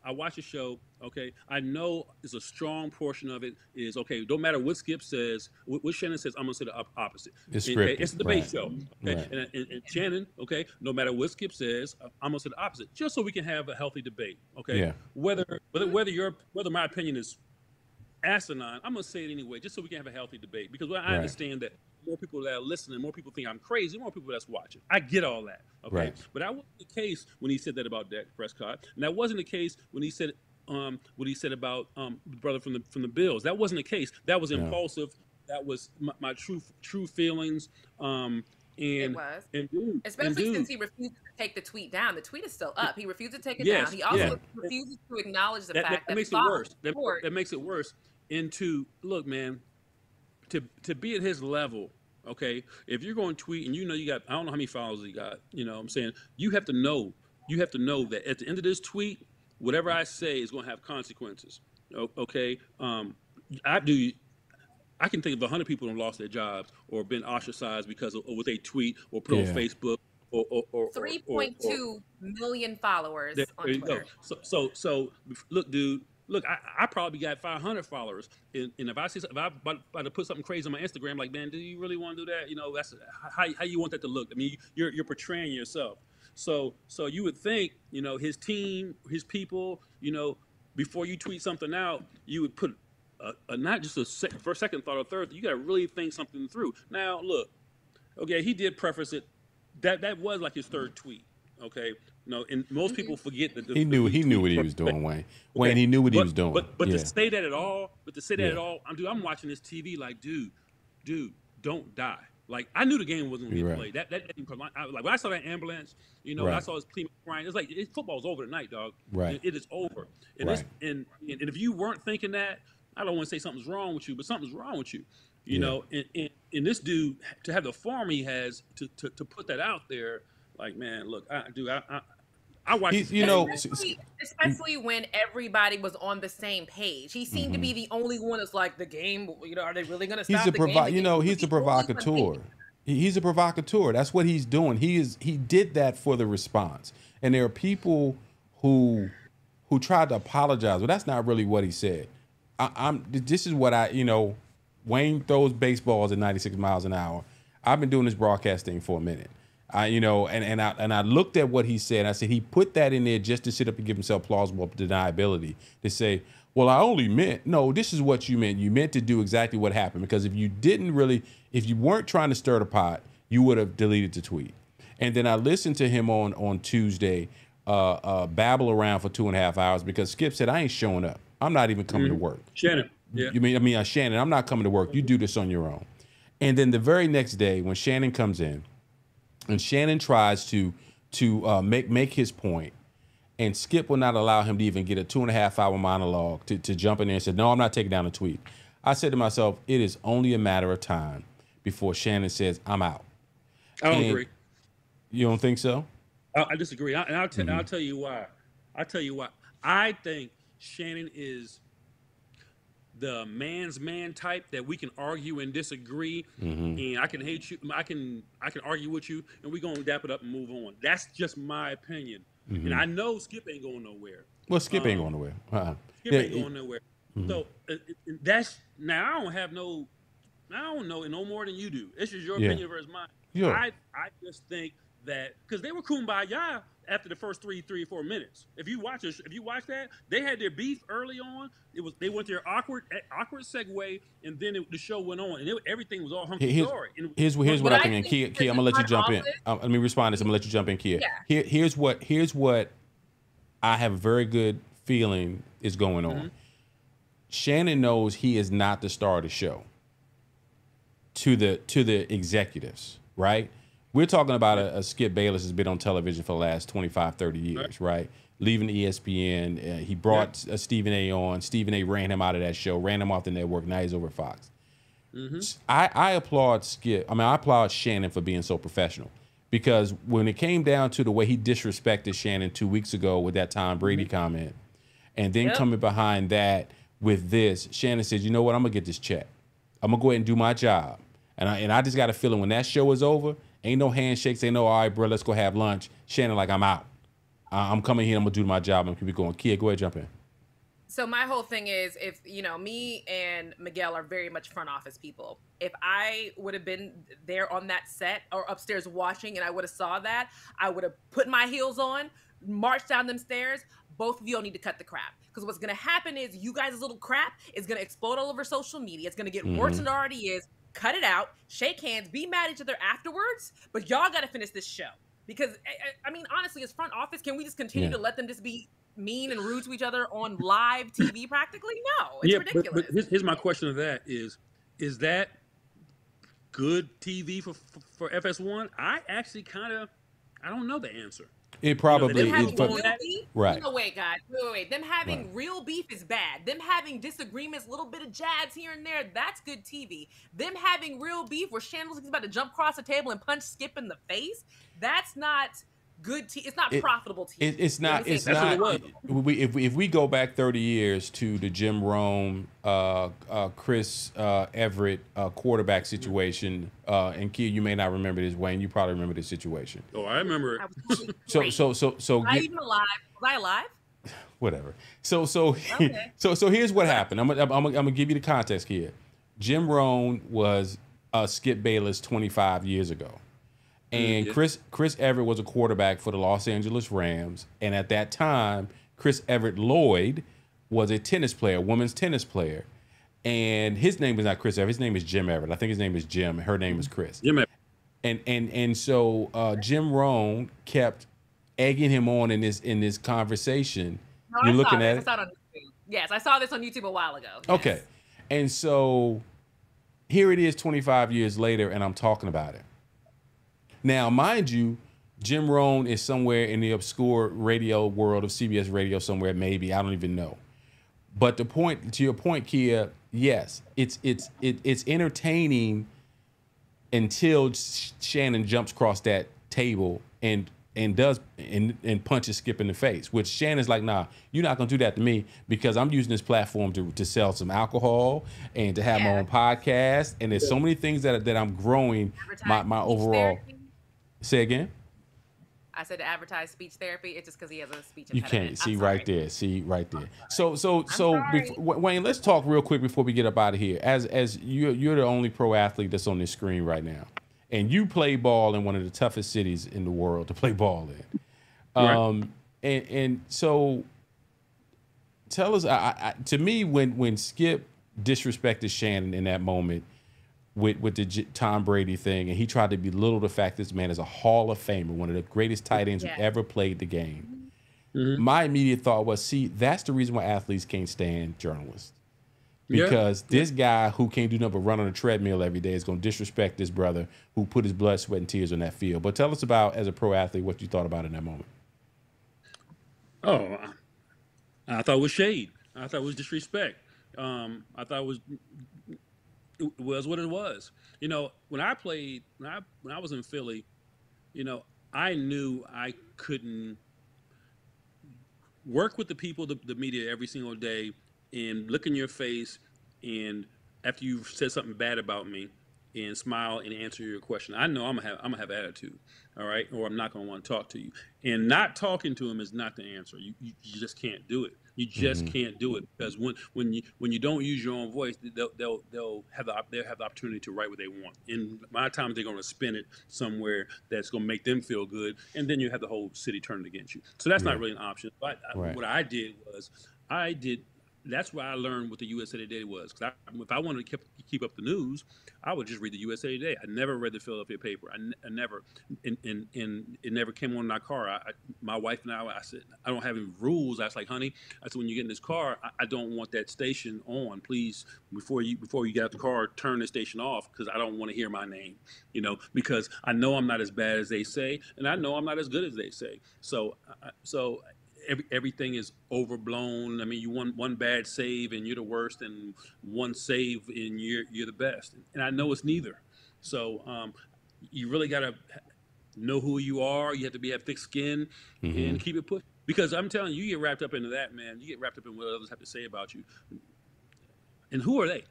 I watch the show. Okay, I know it's a strong portion of it is okay. Don't matter what Skip says, what Shannon says, I'm gonna say the opposite. It's scripted. It's a debate show. Okay, Right. And Shannon, okay, no matter what Skip says, I'm gonna say the opposite, just so we can have a healthy debate. Okay, Yeah. whether my opinion is asinine, I'm gonna say it anyway, just so we can have a healthy debate. Because I understand that more people that are listening, more people think I'm crazy, more people that's watching. I get all that. Okay, Right. but that wasn't the case when he said that about Dak Prescott, and that wasn't the case when he said what he said about the brother from the Bills. That wasn't the case. That was impulsive. That was my true feelings. It was. Especially since he refused to take the tweet down. The tweet is still up. He refused to take it down. He also refuses to acknowledge the fact that makes it worse. That makes it worse. And look, man, to be at his level, okay, if you're going to tweet and you know you got, I don't know how many followers he got, you know what I'm saying? You have to know that at the end of this tweet, whatever I say is going to have consequences. Okay? I can think of 100 people who have lost their jobs or been ostracized because of what they tweet or put on Facebook or 3.2 million followers on Twitter. So look, dude. Look, I probably got 500 followers, and if I about to put something crazy on my Instagram, like, man, do you really want to do that? You know, that's how you want that to look. I mean, you're portraying yourself. So you would think, you know, his team, his people, you know, before you tweet something out, you would put not just a first, second thought or third. You got to really think something through. Now, look, okay, he did preface it. That was like his third tweet. Okay, no, and most people forget that he knew what he was doing, Wayne. Wayne, he knew what he was doing. But to say that at all, I'm watching this TV like, dude, don't die. Like, I knew the game wasn't going to get played. That like when I saw that ambulance, you know, when I saw his team crying, it's like football's over tonight, dog. Right, it is over. And and if you weren't thinking that, I don't want to say something's wrong with you, but something's wrong with you. You know, and this dude, to have the form he has to put that out there. Like, man, look, I watch. You know, especially when everybody was on the same page. He seemed to be the only one that's like, the game. You know, are they really going to stop the game? You know, he's a provocateur. He's a provocateur. That's what he's doing. He did that for the response. And there are people who tried to apologize. Well, that's not really what he said. This is what you know. Wayne throws baseballs at 96 miles an hour. I've been doing this broadcast thing for a minute. I looked at what he said. I said he put that in there just to sit up and give himself plausible deniability to say, well, I only meant, no, this is what you meant. You meant to do exactly what happened, because if you weren't trying to stir the pot, you would have deleted the tweet. And then I listened to him on Tuesday babble around for 2.5 hours because Skip said, I ain't showing up. I'm not even coming to work. Shannon. Yeah. Shannon, I'm not coming to work. You do this on your own. And then the very next day when Shannon comes in and Shannon tries to make his point, and Skip will not allow him to even get a 2.5 hour monologue to jump in there and say, no, I'm not taking down a tweet. I said to myself, it is only a matter of time before Shannon says, I'm out. I don't agree. You don't think so? I disagree. I'll tell you why. I think Shannon is the man's man type that we can argue and disagree, and I can hate you. I can argue with you, and we're gonna dap it up and move on. That's just my opinion. And I know Skip ain't going nowhere. Well, Skip ain't going nowhere. Skip ain't going nowhere. So that's now. I don't know no more than you do. This is your opinion versus mine. Yeah. I just think that because they were kumbaya after the first 3 or 4 minutes. If you watch that, they had their beef early on. They went their awkward segue, and then the show went on, and everything was all hunky dory. Here's what I think. And Kia, I'm gonna let you jump in. Let me respond to this. I'm gonna let you jump in, Kia. Yeah. Here's what I have a very good feeling is going on. Shannon knows he is not the star of the show. To the executives, right? We're talking about a Skip Bayless has been on television for the last 25, 30 years, right? Leaving ESPN. He brought Stephen A. on. Stephen A. ran him out of that show, ran him off the network. Now he's over at Fox. I applaud Skip. I applaud Shannon for being so professional, because when it came down to the way he disrespected Shannon 2 weeks ago with that Tom Brady comment, and then coming behind that with this, Shannon said, you know what? I'm going to get this check. I'm going to go ahead and do my job. And I just got a feeling when that show is over, ain't no handshakes, ain't no, all right, bro, let's go have lunch. Shannon, like, I'm out. I'm coming here, I'm going to do my job, and keep it going. Kia, go ahead, jump in. So my whole thing is, if, me and Miguel are very much front office people. If I would have been there on that set or upstairs watching and I would have saw that, I would have put my heels on, marched down them stairs. Both of you all need to cut the crap. Because what's going to happen is you guys' little crap is going to explode all over social media. It's going to get worse than it already is. Cut it out, shake hands, be mad at each other afterwards, but y'all got to finish this show. Because, honestly, as front office, can we just continue to let them just be mean and rude to each other on live TV practically? No, it's ridiculous. But here's my question to that is that good TV for FS1? I actually I don't know the answer. It probably is. Right. No, wait, guys. Wait. Them having real beef is bad. Them having disagreements, little bit of jabs here and there, that's good TV. Them having real beef where Shannon about to jump across the table and punch Skip in the face, that's not good TV. It's not profitable TV. It's not. It's not. If we go back 30 years to the Jim Rome, Chris Everett quarterback situation, and Kia, you may not remember this. Wayne, you probably remember this situation. Oh, I remember it. So. Was I even alive? Was I alive? Whatever. So here's what happened. I'm gonna give you the context here. Jim Rome was Skip Bayless 25 years ago. And Chris Everett was a quarterback for the Los Angeles Rams. And at that time, Chris Everett Lloyd was a tennis player, women's tennis player. And his name is not Chris Everett. His name is Jim Everett. I think his name is Jim. Her name is Chris. Jim Everett. And so Jim Rohn kept egging him on in this conversation. No, you're looking at it? I saw it on YouTube. Yes, I saw this on YouTube a while ago. Yes. Okay. And so here it is 25 years later, and I'm talking about it. Now, mind you, Jim Rohn is somewhere in the obscure radio world of CBS Radio somewhere, maybe. I don't even know. But to your point, Kia, yes, it's entertaining until Shannon jumps across that table and punches Skip in the face, which Shannon's like, nah, you're not gonna do that to me because I'm using this platform to sell some alcohol and to have my own podcast, and there's so many things that I'm growing my overall. Say again. I said to advertise speech therapy. It's just because he has a speech impediment. You can't see right there. See right there. So Wayne, let's talk real quick before we get up out of here. As you're the only pro athlete that's on this screen right now, and you play ball in one of the toughest cities in the world to play ball in. Right. And so tell us, to me, when Skip disrespected Shannon in that moment with the Tom Brady thing, and he tried to belittle the fact this man is a Hall of Famer, one of the greatest tight ends who ever played the game. My immediate thought was, see, that's the reason why athletes can't stand journalists. Because this guy who can't do nothing but run on a treadmill every day is going to disrespect this brother who put his blood, sweat, and tears on that field. But tell us about, as a pro athlete, what you thought about in that moment. Oh, I thought it was shade. I thought it was disrespect. I thought it was what it was. You know, when I played, when I was in Philly, you know, I knew I couldn't work with the people, the media, every single day, and look in your face, and after you've said something bad about me, and smile and answer your question. I know I'm gonna have attitude, all right, or I'm not gonna want to talk to you. And not talking to him is not the answer. You just can't do it. You just can't do it, because when you don't use your own voice, they'll have the opportunity to write what they want. And a lot of times they're going to spin it somewhere that's going to make them feel good, and then you have the whole city turned against you. So that's not really an option. But what I did was that's where I learned what the USA Today was. Because if I wanted to keep up the news, I would just read the USA Today. I never read the Philadelphia paper. I never, and it never came on in our car. My wife and I said, I don't have any rules. I was like, honey, I said, when you get in this car, I don't want that station on. Please, before you get out the car, turn the station off, because I don't want to hear my name, you know, because I know I'm not as bad as they say, and I know I'm not as good as they say. So everything is overblown. I mean, you won one bad save and you're the worst, and one save and you're the best. And I know it's neither. So you really got to know who you are. You have to have thick skin and keep it pushed. Because I'm telling you, you get wrapped up into that, man. You get wrapped up in what others have to say about you. And who are they?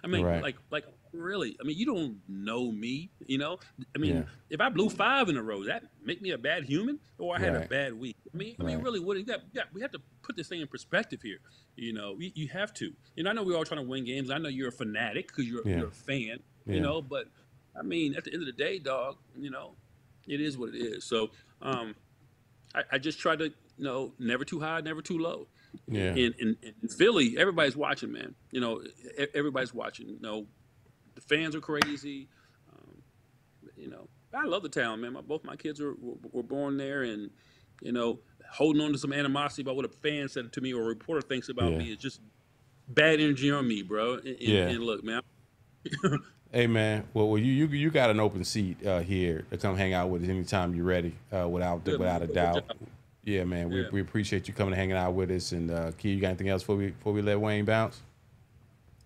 I mean, like really? I mean, you don't know me, you know? I mean, if I blew 5 in a row, that make me a bad human, or I had a bad week? I mean, really, what do you got? We have to put this thing in perspective here. You know, you have to. You know, I know we're all trying to win games. I know you're a fanatic because you're a fan, you know, but I mean, at the end of the day, dog, you know, it is what it is. So I just try to, you know, never too high, never too low. Yeah. In Philly, everybody's watching, man. You know, everybody's watching. You know, the fans are crazy. You know, I love the town, man. Both my kids were born there, and you know, holding on to some animosity about what a fan said to me or a reporter thinks about me is just bad energy on me, bro. And look, man. Hey, man. Well, you got an open seat here to come hang out with us anytime you're ready, without a doubt. Yeah, man. We appreciate you coming and hanging out with us. And Key, you got anything else before we let Wayne bounce?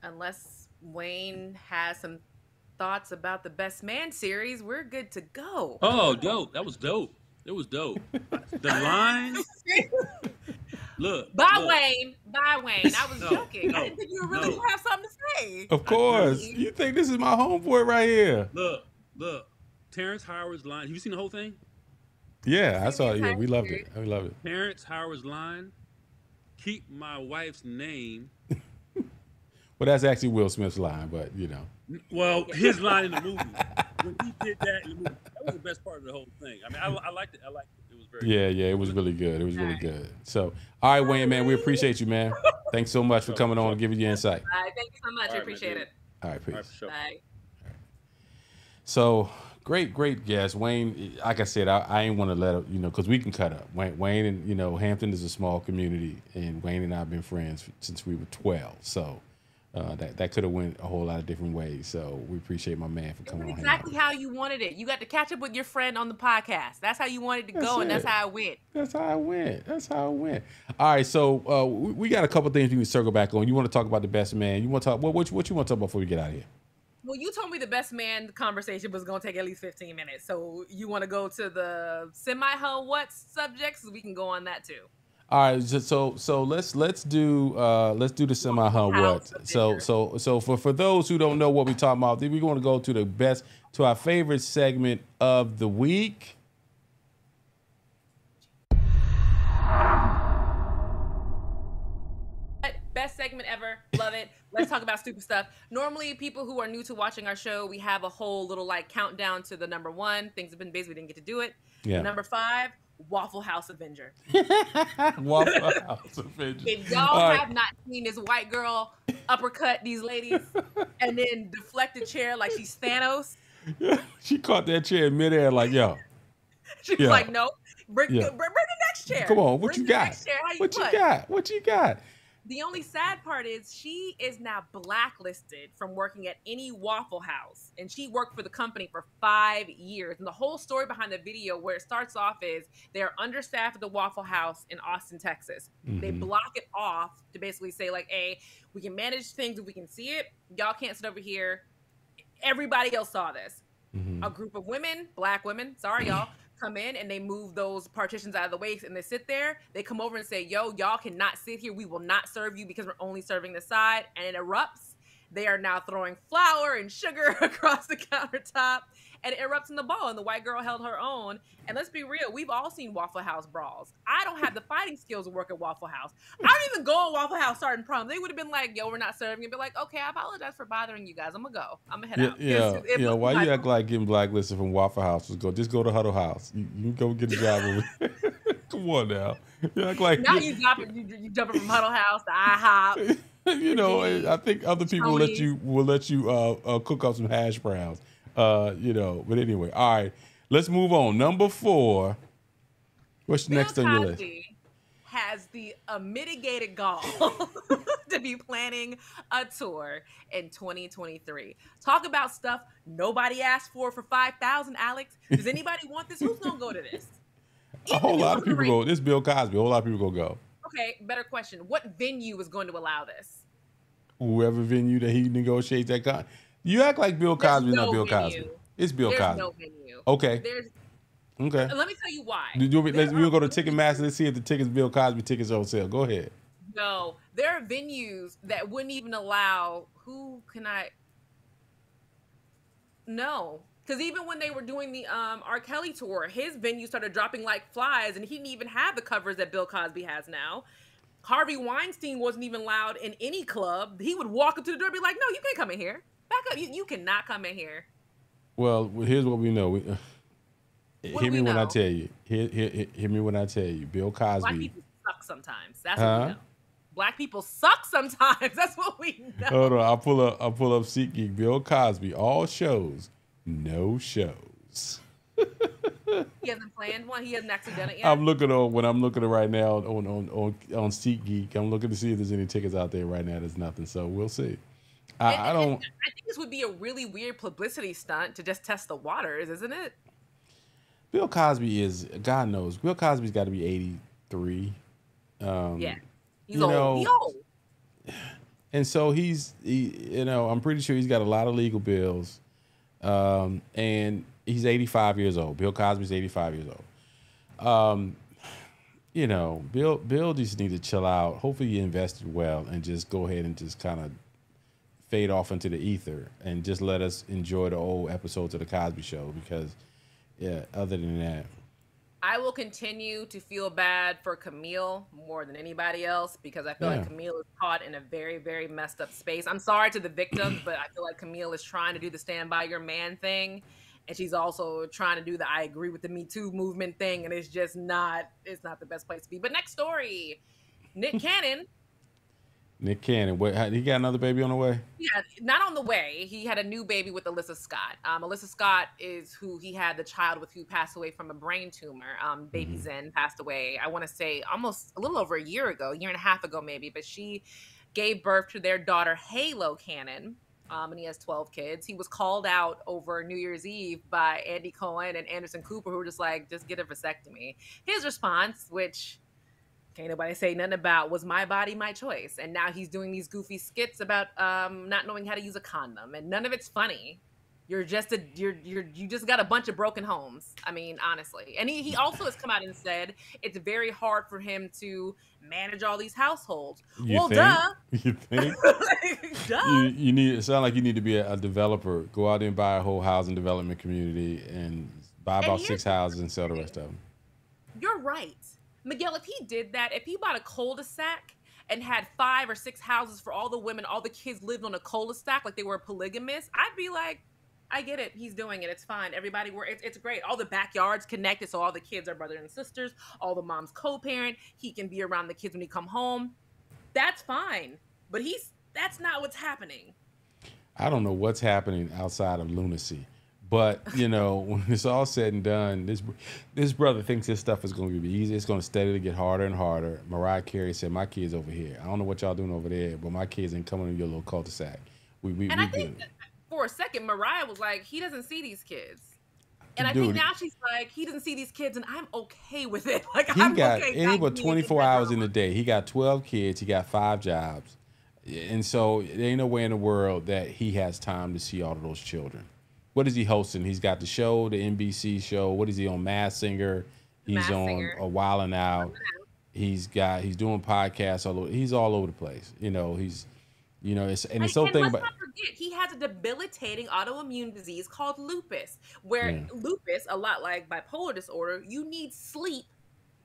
Unless Wayne has some thoughts about the Best Man series, we're good to go. Oh, dope. That was dope. It was dope. The line. Look. Bye, Wayne. I was joking. I didn't think you really have something to say. Of course. You think this is my homeboy right here? Look. Terrence Howard's line. Have you seen the whole thing? Yeah, I saw it. Yeah, we loved it. We love it. Terrence Howard's line, keep my wife's name. Well, that's actually Will Smith's line, but you know. Well, his line in the movie. When he did that in the movie, that was the best part of the whole thing. I mean, I liked it. It was very good. Yeah, it was really good. It was really good. So, all right, Wayne, man, we appreciate you, man. Thanks so much for coming on and giving your insight. All right, thank you so much. I appreciate it. All right, peace. All right, for sure. Bye. So, great guest. Wayne, like I said, I ain't want to let, you know, because we can cut up. Wayne and, you know, Hampton is a small community, and Wayne and I have been friends since we were 12. So, that could have went a whole lot of different ways. So we appreciate my man for coming on. Exactly how you wanted it. You got to catch up with your friend on the podcast. That's how you wanted to go, and that's how it went. That's how it went. All right, so we got a couple things we can circle back on. You want to talk about the Best Man? You want to talk what you want to talk about before we get out of here? Well, you told me the Best Man conversation was going to take at least 15 minutes. So you want to go to the what subjects? So we can go on that too. All right, so let's do the what. So for those who don't know what we talking about, we're going to go to our favorite segment of the week. Best segment ever. Love it. Let's talk about stupid stuff. Normally, people who are new to watching our show, we have a whole little like countdown to the number 1. Things have been busy. We didn't get to do it. Yeah. Number 5, Waffle House Avenger. Waffle House Avenger. If y'all have not seen this white girl uppercut these ladies and then deflect the chair like she's Thanos. She caught that chair in midair like, yo. She was like, no, bring the next chair. Come on, what you got? What you got? The only sad part is she is now blacklisted from working at any Waffle House. And she worked for the company for 5 years. And the whole story behind the video, where it starts off, is they're understaffed at the Waffle House in Austin, Texas. Mm-hmm. They block it off to basically say, like, hey, we can manage things if we can see it. Y'all can't sit over here. Everybody else saw this. Mm-hmm. A group of women, black women, sorry, y'all, come in and they move those partitions out of the way and they sit there. They come over and say, yo, y'all cannot sit here. We will not serve you because we're only serving the side. And it erupts. They are now throwing flour and sugar across the countertop, and it erupts in the ball. And the white girl held her own. And let's be real, we've all seen Waffle House brawls. I don't have the fighting skills to work at Waffle House. I don't even go on Waffle House starting prom. They would have been like, yo, we're not serving. And be like, okay, I apologize for bothering you guys. I'm gonna go. I'm gonna head out. Yeah. Why you act like getting blacklisted from Waffle House? Just go to Huddle House. You can go get a job over. Come on now. You act like now you jumping from Huddle House to IHOP. I think other people will let you cook up some hash browns. But anyway, all right, let's move on. Number 4. What's next on your list? Has the mitigated gall to be planning a tour in 2023. Talk about stuff nobody asked for $5,000, Alex. Does anybody want this? Who's gonna go to this? A whole lot of people go. This Bill Cosby. A whole lot of people go. Okay, better question. What venue is going to allow this? Whoever venue that he negotiates that con. You act like Bill Cosby, not Bill Cosby. It's Bill Cosby. There's no venue. Okay. Okay. Let me tell you why. We'll go to Ticketmaster. Let's see if the tickets, Bill Cosby tickets, are on sale. Go ahead. No, there are venues that wouldn't even allow. Who can I? No. Because even when they were doing the R. Kelly tour, his venue started dropping like flies, and he didn't even have the covers that Bill Cosby has now. Harvey Weinstein wasn't even allowed in any club. He would walk up to the door and be like, no, you can't come in here. Back up. You cannot come in here. Well, here's what we know. Hear me when I tell you. Hear me when I tell you. Bill Cosby. Black people suck sometimes. That's what we know. Black people suck sometimes. That's what we know. Hold on. I'll pull up SeatGeek. Bill Cosby. All shows. No shows. He hasn't planned one. He hasn't actually done it yet. I'm looking right now on SeatGeek. I'm looking to see if there's any tickets out there right now. There's nothing. So we'll see. I think this would be a really weird publicity stunt to just test the waters, isn't it? Bill Cosby is, God knows, Bill Cosby's got to be 83. Yeah, he's old. He's old. And so I'm pretty sure he's got a lot of legal bills. And he's 85 years old. Bill Cosby's 85 years old. Bill just needs to chill out. Hopefully he invested well and just go ahead and just kind of fade off into the ether and just let us enjoy the old episodes of the Cosby Show, because other than that, I will continue to feel bad for Camille more than anybody else, because I feel like Camille is caught in a very, very messed up space. I'm sorry to the victims, but I feel like Camille is trying to do the stand by your man thing, and she's also trying to do the I agree with the Me Too movement thing, and it's not the best place to be. But next story, Nick Cannon. Nick Cannon, he got another baby on the way? Yeah, not on the way. He had a new baby with Alyssa Scott. Alyssa Scott is who he had the child with, who passed away from a brain tumor. Baby Zen passed away, I want to say almost a little over a year and a half ago maybe. But she gave birth to their daughter, Halo Cannon. And he has 12 kids. He was called out over New Year's Eve by Andy Cohen and Anderson Cooper, who were just like, just get a vasectomy. His response, which can't nobody say nothing about, was my body, my choice. And now he's doing these goofy skits about not knowing how to use a condom, and none of it's funny. You just got a bunch of broken homes. I mean, honestly. And he also has come out and said it's very hard for him to manage all these households. Duh. You think? Duh. It sounds like you need to be a developer. Go out there and buy a whole housing development community and buy about 6 houses and sell the rest of them. You're right. Miguel, if he did that, if he bought a cul-de-sac and had 5 or 6 houses for all the women, all the kids lived on a cul-de-sac like they were polygamous, I'd be like, I get it. He's doing it. It's fine. Everybody, it's great. All the backyards connected, so all the kids are brothers and sisters. All the moms co-parent. He can be around the kids when he come home. That's fine. But that's not what's happening. I don't know what's happening outside of lunacy. But, you know, when it's all said and done, this brother thinks this stuff is going to be easy. It's going to steadily get harder and harder. Mariah Carey said, my kid's over here. I don't know what y'all doing over there, but my kids ain't coming to your little cul-de-sac. I think for a second, Mariah was like, he doesn't see these kids. And I think now she's like, he doesn't see these kids, and I'm okay with it. Like, I'm okay. He got 24 hours in the day. He got 12 kids. He got 5 jobs. And so there ain't no way in the world that he has time to see all of those children. What is he hosting? He's got the show, the NBC show. What is he on? Masked Singer. He's on A While and Out. He's doing podcasts all over. He's all over the place. You know, it's so thing. Let's not forget, he has a debilitating autoimmune disease called lupus, where lupus, a lot like bipolar disorder, you need sleep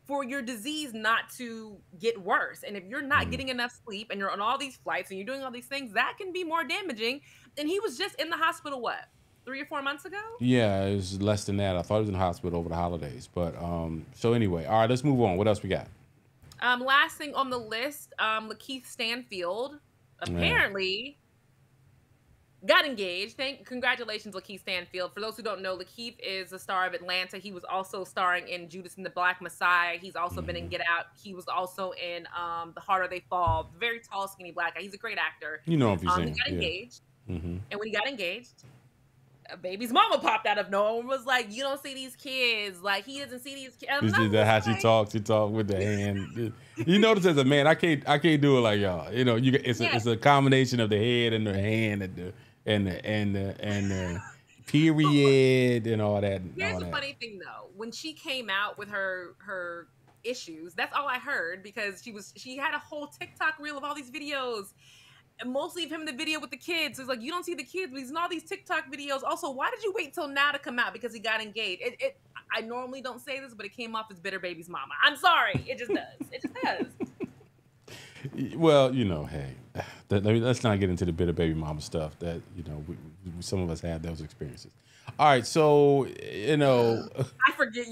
for your disease not to get worse. And if you're not getting enough sleep and you're on all these flights and you're doing all these things, that can be more damaging. And he was just in the hospital, 3 or 4 months ago? Yeah, it was less than that. I thought he was in the hospital over the holidays. But so anyway, all right, let's move on. What else we got? Last thing on the list, Lakeith Stanfield apparently got engaged. Congratulations, Lakeith Stanfield. For those who don't know, Lakeith is a star of Atlanta. He was also starring in Judas and the Black Messiah. He's also been in Get Out. He was also in The Harder They Fall. Very tall, skinny black guy. He's a great actor. You know if you've seen. He got engaged. And when he got engaged, a baby's mama popped out of nowhere and was like, you don't see these kids. Like, he doesn't see these kids. Is that how she talks? She talks with the hand. You notice as a man, I can't do it like y'all. You know, it's a combination of the head and the hand and the period and all that. Here's the funny thing though. When she came out with her issues, that's all I heard, because she had a whole TikTok reel of all these videos. And mostly of him in the video with the kids. It's like, you don't see the kids, but he's in all these TikTok videos. Also, why did you wait till now to come out? Because he got engaged. I normally don't say this, but it came off as bitter baby's mama. I'm sorry. It just does. It just does. Well, you know, hey, let's not get into the bitter baby mama stuff that, you know, some of us had those experiences. All right, so, you know. I forget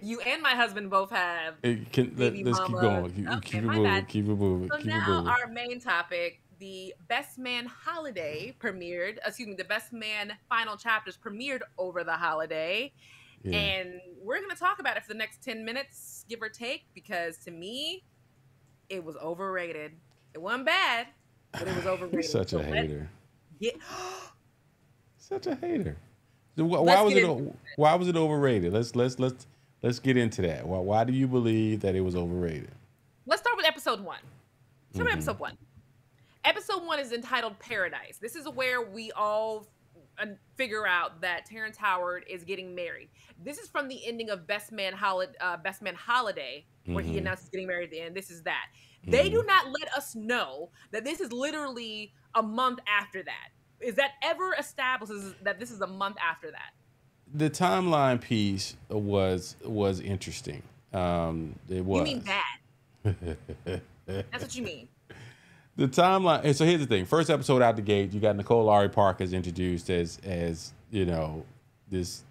you and my husband both have let's keep going. Keep it moving. So now our main topic, the Best Man Holiday premiered, the Best Man Final Chapters premiered over the holiday. Yeah. And we're going to talk about it for the next 10 minutes, give or take, because to me, it was overrated. It wasn't bad, but it was overrated. Such a hater. Such a hater. Why was it overrated? Let's get into that. Why do you believe that it was overrated? Let's start with episode 1. Episode 1. Episode 1 is entitled Paradise. This is where we all figure out that Terrence Howard is getting married. This is from the ending of Best Man Holiday, where he announces getting married at the end. This is that. They do not let us know that this is literally a month after that. Is that ever establishes that this is a month after that? The timeline piece was interesting. It was. You mean bad? That's what you mean. The timeline. And so here's the thing. First episode out the gate, you got Nicole Laurie Park as introduced as you know, this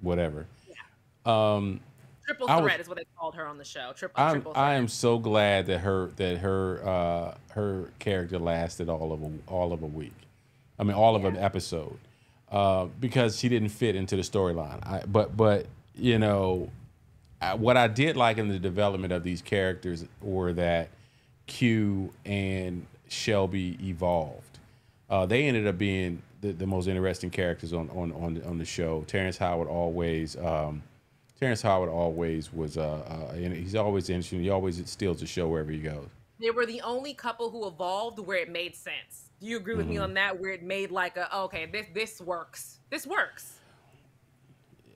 whatever. Yeah. Triple threat is what they called her on the show. Triple threat. I am so glad that her character lasted all of a week. I mean, all of an episode, because she didn't fit into the storyline. But you know, what I did like in the development of these characters were that Q and Shelby evolved. They ended up being the most interesting characters on the show. Terrence Howard always was, and he's always interesting. He always steals the show wherever he goes. They were the only couple who evolved where it made sense. Do you agree with me on that? Where it made like this works. This works.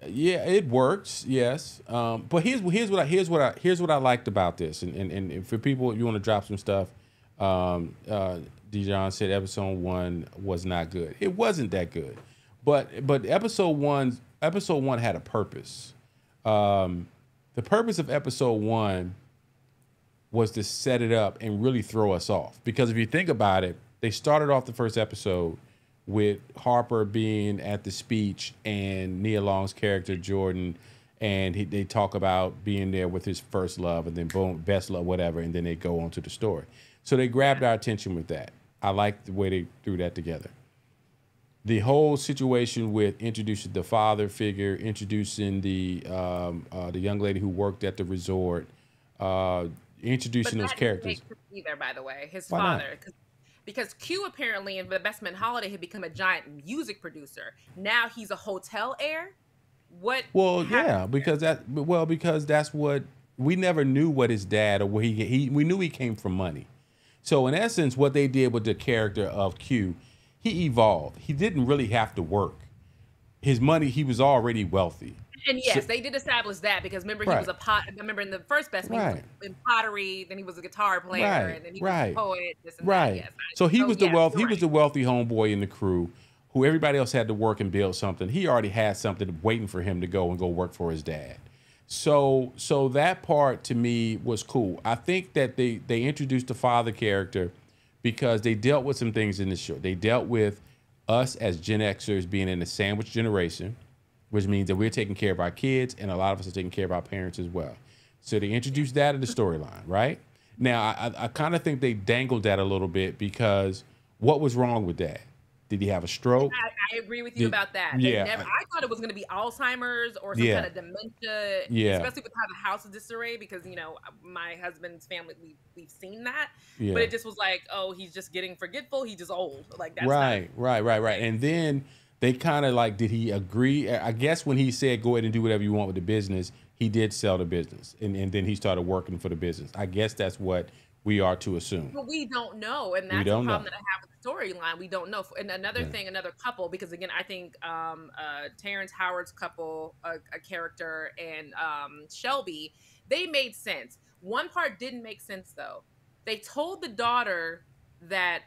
Yeah, it works. Yes, but here's what I liked about this, and for people, if you want to drop some stuff, Dijon said episode 1 was not good. It wasn't that good, but episode one had a purpose. The purpose of episode 1 was to set it up and really throw us off. Because if you think about it, they started off the first episode with Harper being at the speech and Nia Long's character Jordan, and they talk about being there with his first love, and then boom, best love, whatever, and then they go on to the story. So they grabbed our attention with that. I like the way they threw that together. The whole situation with introducing the father figure, introducing the young lady who worked at the resort, introducing those characters. Either, by the way, his Why father, because Q apparently in The Best Man Holiday had become a giant music producer. Now he's a hotel heir. What? Well, yeah, because that's what we never knew what his dad or where we knew he came from money. So in essence, what they did with the character of Q, he evolved. He didn't really have to work. His money, he was already wealthy. And yes, they did establish that because remember he was remember in the first Best Man, he was in pottery, then he was a guitar player, and then he was a poet. This and that. Yes. So he was the wealthy homeboy in the crew who everybody else had to work and build something. He already had something waiting for him to go work for his dad. So that part to me was cool. I think that they introduced the father character because they dealt with some things in the show. They dealt with us as Gen Xers being in the sandwich generation, which means that we're taking care of our kids, and a lot of us are taking care of our parents as well. So they introduced that in the storyline, right? Now, I kind of think they dangled that a little bit because what was wrong with that? Did he have a stroke? I agree with you about that. Yeah. I thought it was going to be Alzheimer's or some kind of dementia, especially with how the house is disarray because, you know, my husband's family, we've seen that. Yeah. But it just was like, oh, he's just getting forgetful. He's just old. Like that's right. And then they kind of like, did he agree? I guess when he said, go ahead and do whatever you want with the business, he did sell the business. And then he started working for the business. I guess that's what we are to assume. But we don't know. And that's the problem that I have with the storyline. We don't know. And another thing, another couple, because again, I think Terrence Howard's couple, a character, and Shelby, they made sense. One part didn't make sense though. They told the daughter that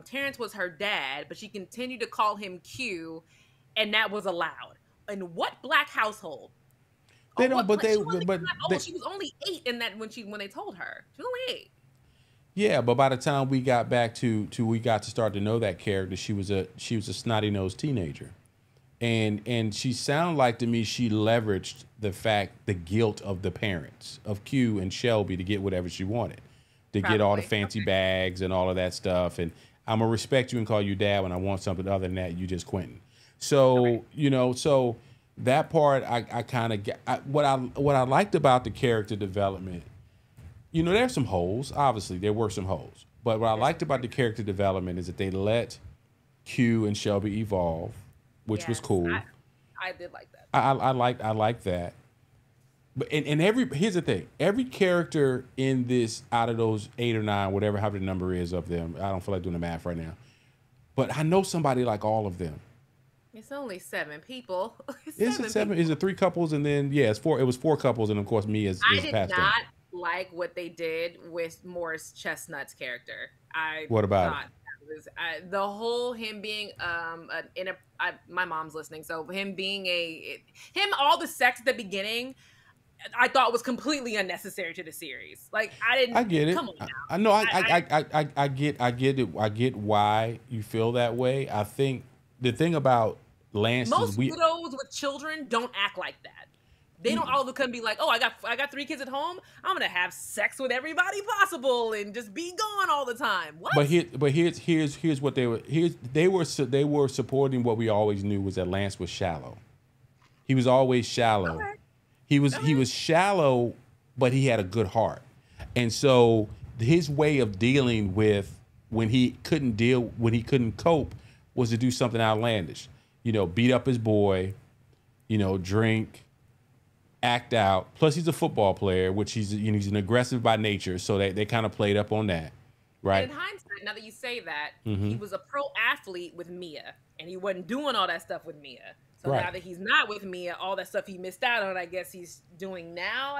Terrence was her dad, but she continued to call him Q, and that was allowed. In what black household? They don't, but she was only 8 in that when they told her. She was only 8. Yeah, but by the time we got back to we got to start to know that character, she was a snotty-nosed teenager. And she sounded like to me she leveraged the guilt of the parents, of Q and Shelby, to get whatever she wanted. To get all the fancy bags and all of that stuff. And I'm gonna respect you and call you dad when I want something other than that, you just Quentin. So, you know, so that part I kind of get. What I liked about the character development, you know, there's some holes. Obviously, there were some holes. But what I liked about the character development is that they let Q and Shelby evolve, which was cool. I did like that. I like that. But here's the thing. Every character in this, out of those 8 or 9, whatever however the number is of them, I don't feel like doing the math right now. But I know somebody like all of them. It's only 7 people. Is it 7? Is it 3 couples and then it's 4? It was 4 couples and of course me as I did not like what they did with Morris Chestnut's character. What about it? The whole him being my mom's listening, so him being all the sex at the beginning, I thought was completely unnecessary to the series. Like I get it. Come on now. I know. I get it. I get why you feel that way. I think the thing about Lance most widows with children don't act like that. They don't all of a sudden be like, oh, I got 3 kids at home. I'm gonna have sex with everybody possible and just be gone all the time. What? But here's what they were supporting what we always knew was that Lance was shallow. He was always shallow. Okay. He was shallow, but he had a good heart. And so his way of dealing with when he couldn't cope was to do something outlandish. You know, beat up his boy, you know, drink, act out. Plus he's a football player, which he's an aggressive by nature, so they kind of played up on that. Right. In hindsight, now that you say that, he was a pro athlete with Mia, and he wasn't doing all that stuff with Mia. So now that he's not with Mia, all that stuff he missed out on, I guess he's doing now.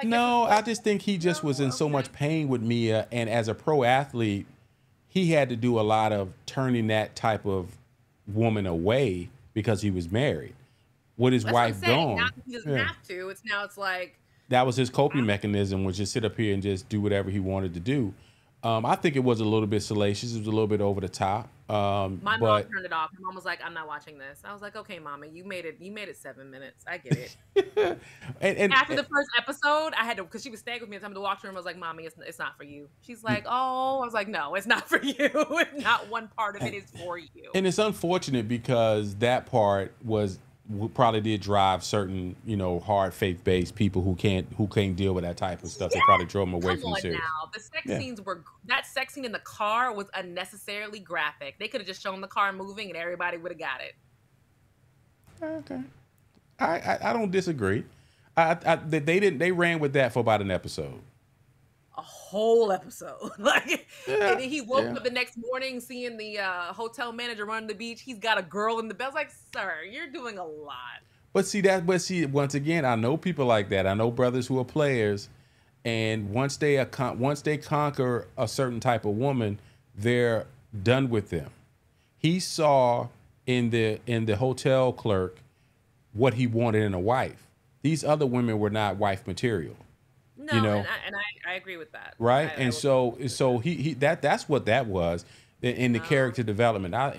I just think he just was in so much pain with Mia, and as a pro athlete, he had to do a lot of turning that type of woman away because he was married. With his wife gone. Now he doesn't have to. It's like, that was his coping mechanism, was just sit up here and just do whatever he wanted to do. I think it was a little bit salacious. It was a little bit over the top. My mom turned it off. My mom was like, "I'm not watching this." I was like, "Okay, Mama, you made it 7 minutes. I get it." and after the first episode, I had to, because she was staying with me and time to watch her, and I was like, "Mommy, it's not for you." She's like, "Oh," I was like, "No, it's not for you. Not one part of it is for you." And it's unfortunate because that part probably did drive certain, hard faith-based people who can't deal with that type of stuff. They probably drove them away from the series. Now. The sex scenes that sex scene in the car was unnecessarily graphic. They could have just shown the car moving and everybody would have got it. Okay. I don't disagree. They ran with that for about an episode. A whole episode. And then he woke up the next morning seeing the hotel manager running the beach. He's got a girl in the bed. I was like, "Sir, you're doing a lot." But see, once again, I know people like that. I know brothers who are players, and once they conquer a certain type of woman, they're done with them. He saw in the hotel clerk what he wanted in a wife. These other women were not wife material. No, and I agree with that. Right, that's what that was in the character development. The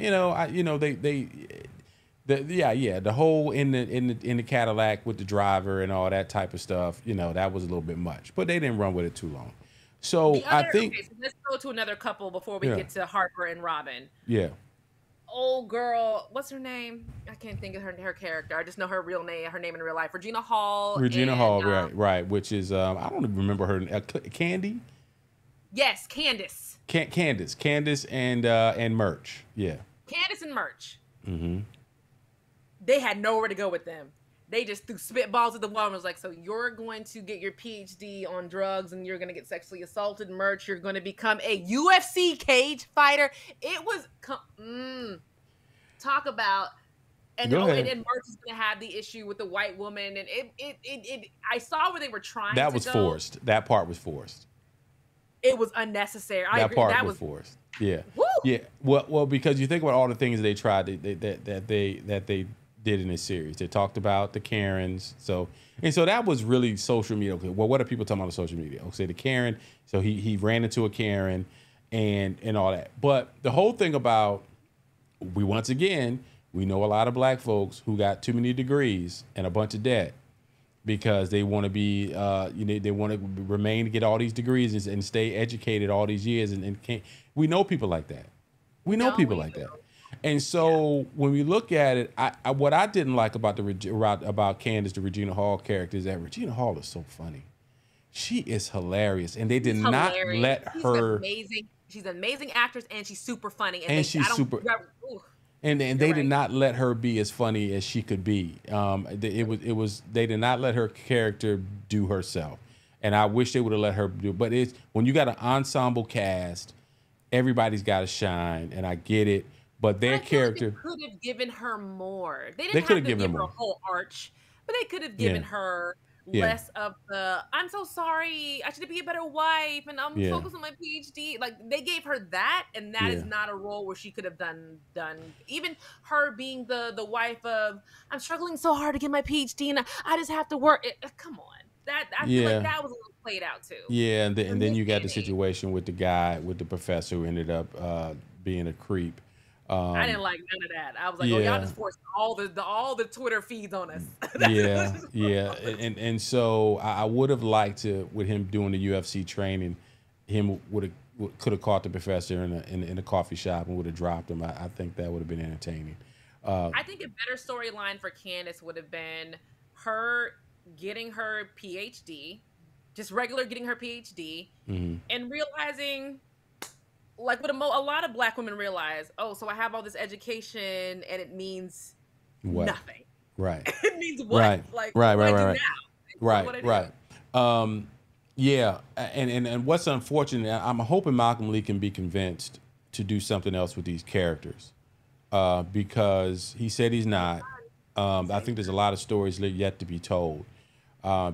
whole in the Cadillac with the driver and all that type of stuff. That was a little bit much, but they didn't run with it too long. So I think so let's go to another couple before we get to Harper and Robin. Yeah. Old girl, what's her name? I can't think of her character. I just know her real name, her name in real life. Regina Hall. Right. Which is I don't even remember her. Candy. Yes, Candace. Candace and Murch. Yeah. Candace and Murch. Mm-hmm. They had nowhere to go with them. They just threw spitballs at the wall and was like, "So you're going to get your PhD on drugs and you're going to get sexually assaulted, Murch. You're going to become a UFC cage fighter." It was talk about, and then Murch is going to have the issue with the white woman, and it I saw where they were trying. That was forced. That part was forced. It was unnecessary. I agree. That was forced. Yeah. Woo! Yeah. Well, because you think about all the things they tried that they did in this series. They talked about the Karens. So that was really social media. Okay, well, what are people talking about on social media? Okay, the Karen. So he ran into a Karen and all that. But the whole thing about, we know a lot of black folks who got too many degrees and a bunch of debt because they want to be, they want to remain to get all these degrees and stay educated all these years and can't. We know people like that. We know people like that. And so when we look at it, what I didn't like about Candace, the Regina Hall character, is that Regina Hall is so funny. She is hilarious, and they did not let her. She's an amazing actress, and she's super funny. And she's super. And they did not let her be as funny as she could be. They did not let her character do herself, and I wish they would have let her do. But it's when you got an ensemble cast, everybody's got to shine, and I get it. But their character could have given her more. They didn't have to give her a whole arch, but they could have given her less of the, "I'm so sorry, I should be a better wife, and I'm focused on my PhD." Like, they gave her that, and that is not a role where she could have done. Even her being the wife of, "I'm struggling so hard to get my PhD, and I just have to work." Come on, I feel like that was a little played out too. Yeah, and then you got the situation with the professor who ended up being a creep. I didn't like none of that. I was like, "Oh, y'all just forced all the Twitter feeds on us." And so I would have liked to, with him doing the UFC training, him could have caught the professor in a coffee shop and would have dropped him. I think that would have been entertaining. I think a better storyline for Candace would have been her getting her PhD, just regular getting her PhD, and realizing, like what a lot of black women realize, "Oh, so I have all this education and it means nothing." Right. It means what? Right. Like, right. Right. Yeah. And what's unfortunate, I'm hoping Malcolm Lee can be convinced to do something else with these characters, because he said he's not. I think there's a lot of stories yet to be told,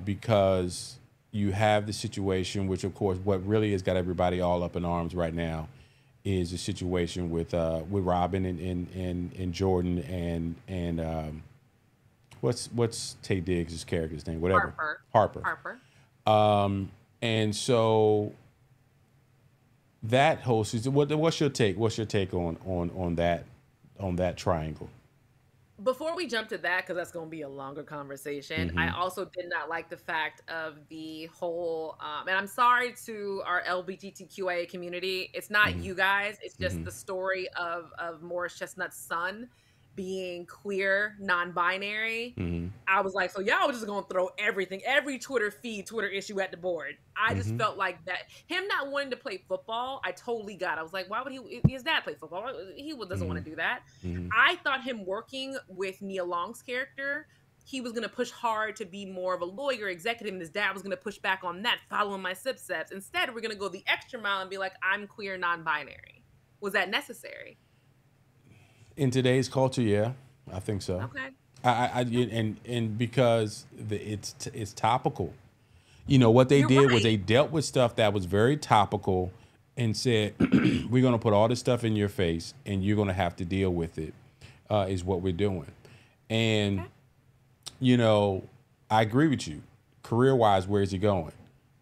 because you have the situation, which of course, what really has got everybody all up in arms right now, is the situation with Robin and Jordan and what's Tay Diggs' character's name? Whatever. Harper. And so that whole season. What's your take? What's your take on that triangle? Before we jump to that, because that's going to be a longer conversation, I also did not like the fact of the whole, and I'm sorry to our LGBTQIA community. It's not you guys. It's just the story of Morris Chestnut's son being queer, non-binary. I was like, so y'all was just going to throw everything, every Twitter issue at the board. I just felt like that. Him not wanting to play football, I totally got. I was like, why would his dad play football? He doesn't want to do that. I thought him working with Nia Long's character, he was going to push hard to be more of a lawyer, executive, and his dad was going to push back on that, following my steps. Instead, we're going to go the extra mile and be like, I'm queer, non-binary. Was that necessary? In today's culture, yeah, I think so. Okay. And because it's topical. You know what they did was they dealt with stuff that was very topical and said, we're going to put all this stuff in your face and you're going to have to deal with it, is what we're doing. And, you know, I agree with you. Career-wise, where is he going?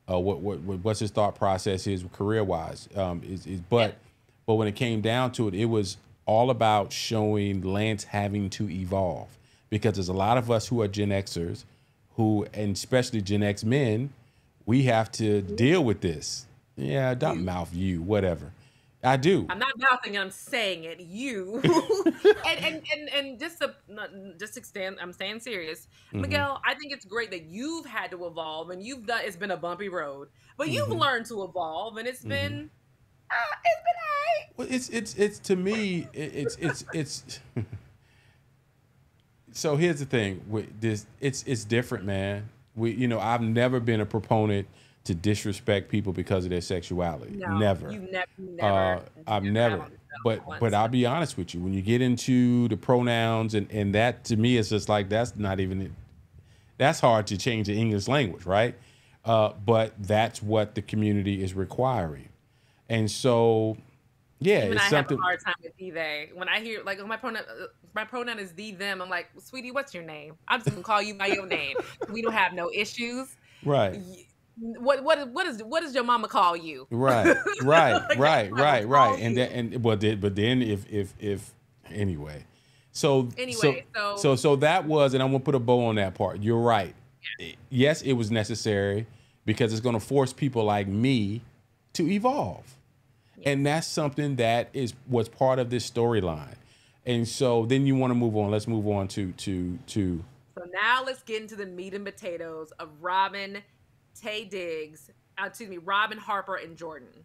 What's his thought process is career-wise? But when it came down to it, it was all about showing Lance having to evolve, because there's a lot of us who are Gen Xers and especially Gen X men, we have to deal with this. Yeah, don't mouth you, whatever. I do. I'm not mouthing it, I'm saying it. You. and just to stand, I'm staying serious. Miguel, I think it's great that you've had to evolve and it's been a bumpy road, but you've learned to evolve and it's been well, it's to me, it's so here's the thing with this, it's different, man. I've never been a proponent to disrespect people because of their sexuality. No, never. I've never. But I'll be honest with you, when you get into the pronouns and that, to me, it's just like, that's hard to change the English language, right? But that's what the community is requiring. And so, yeah, even it's I something. have a hard time with they. When I hear like my pronoun is them, I'm like, sweetie, what's your name? I'm just gonna call you by your name. We don't have no issues, right? What does your mama call you? Right. And then if anyway, so that was, and I'm gonna put a bow on that part. You're right. Yeah. Yes, it was necessary because it's gonna force people like me to evolve. Yes. And that's something that was part of this storyline. And so then you want to move on. Let's move on to. So now let's get into the meat and potatoes of Robin, Robin, Harper, and Jordan.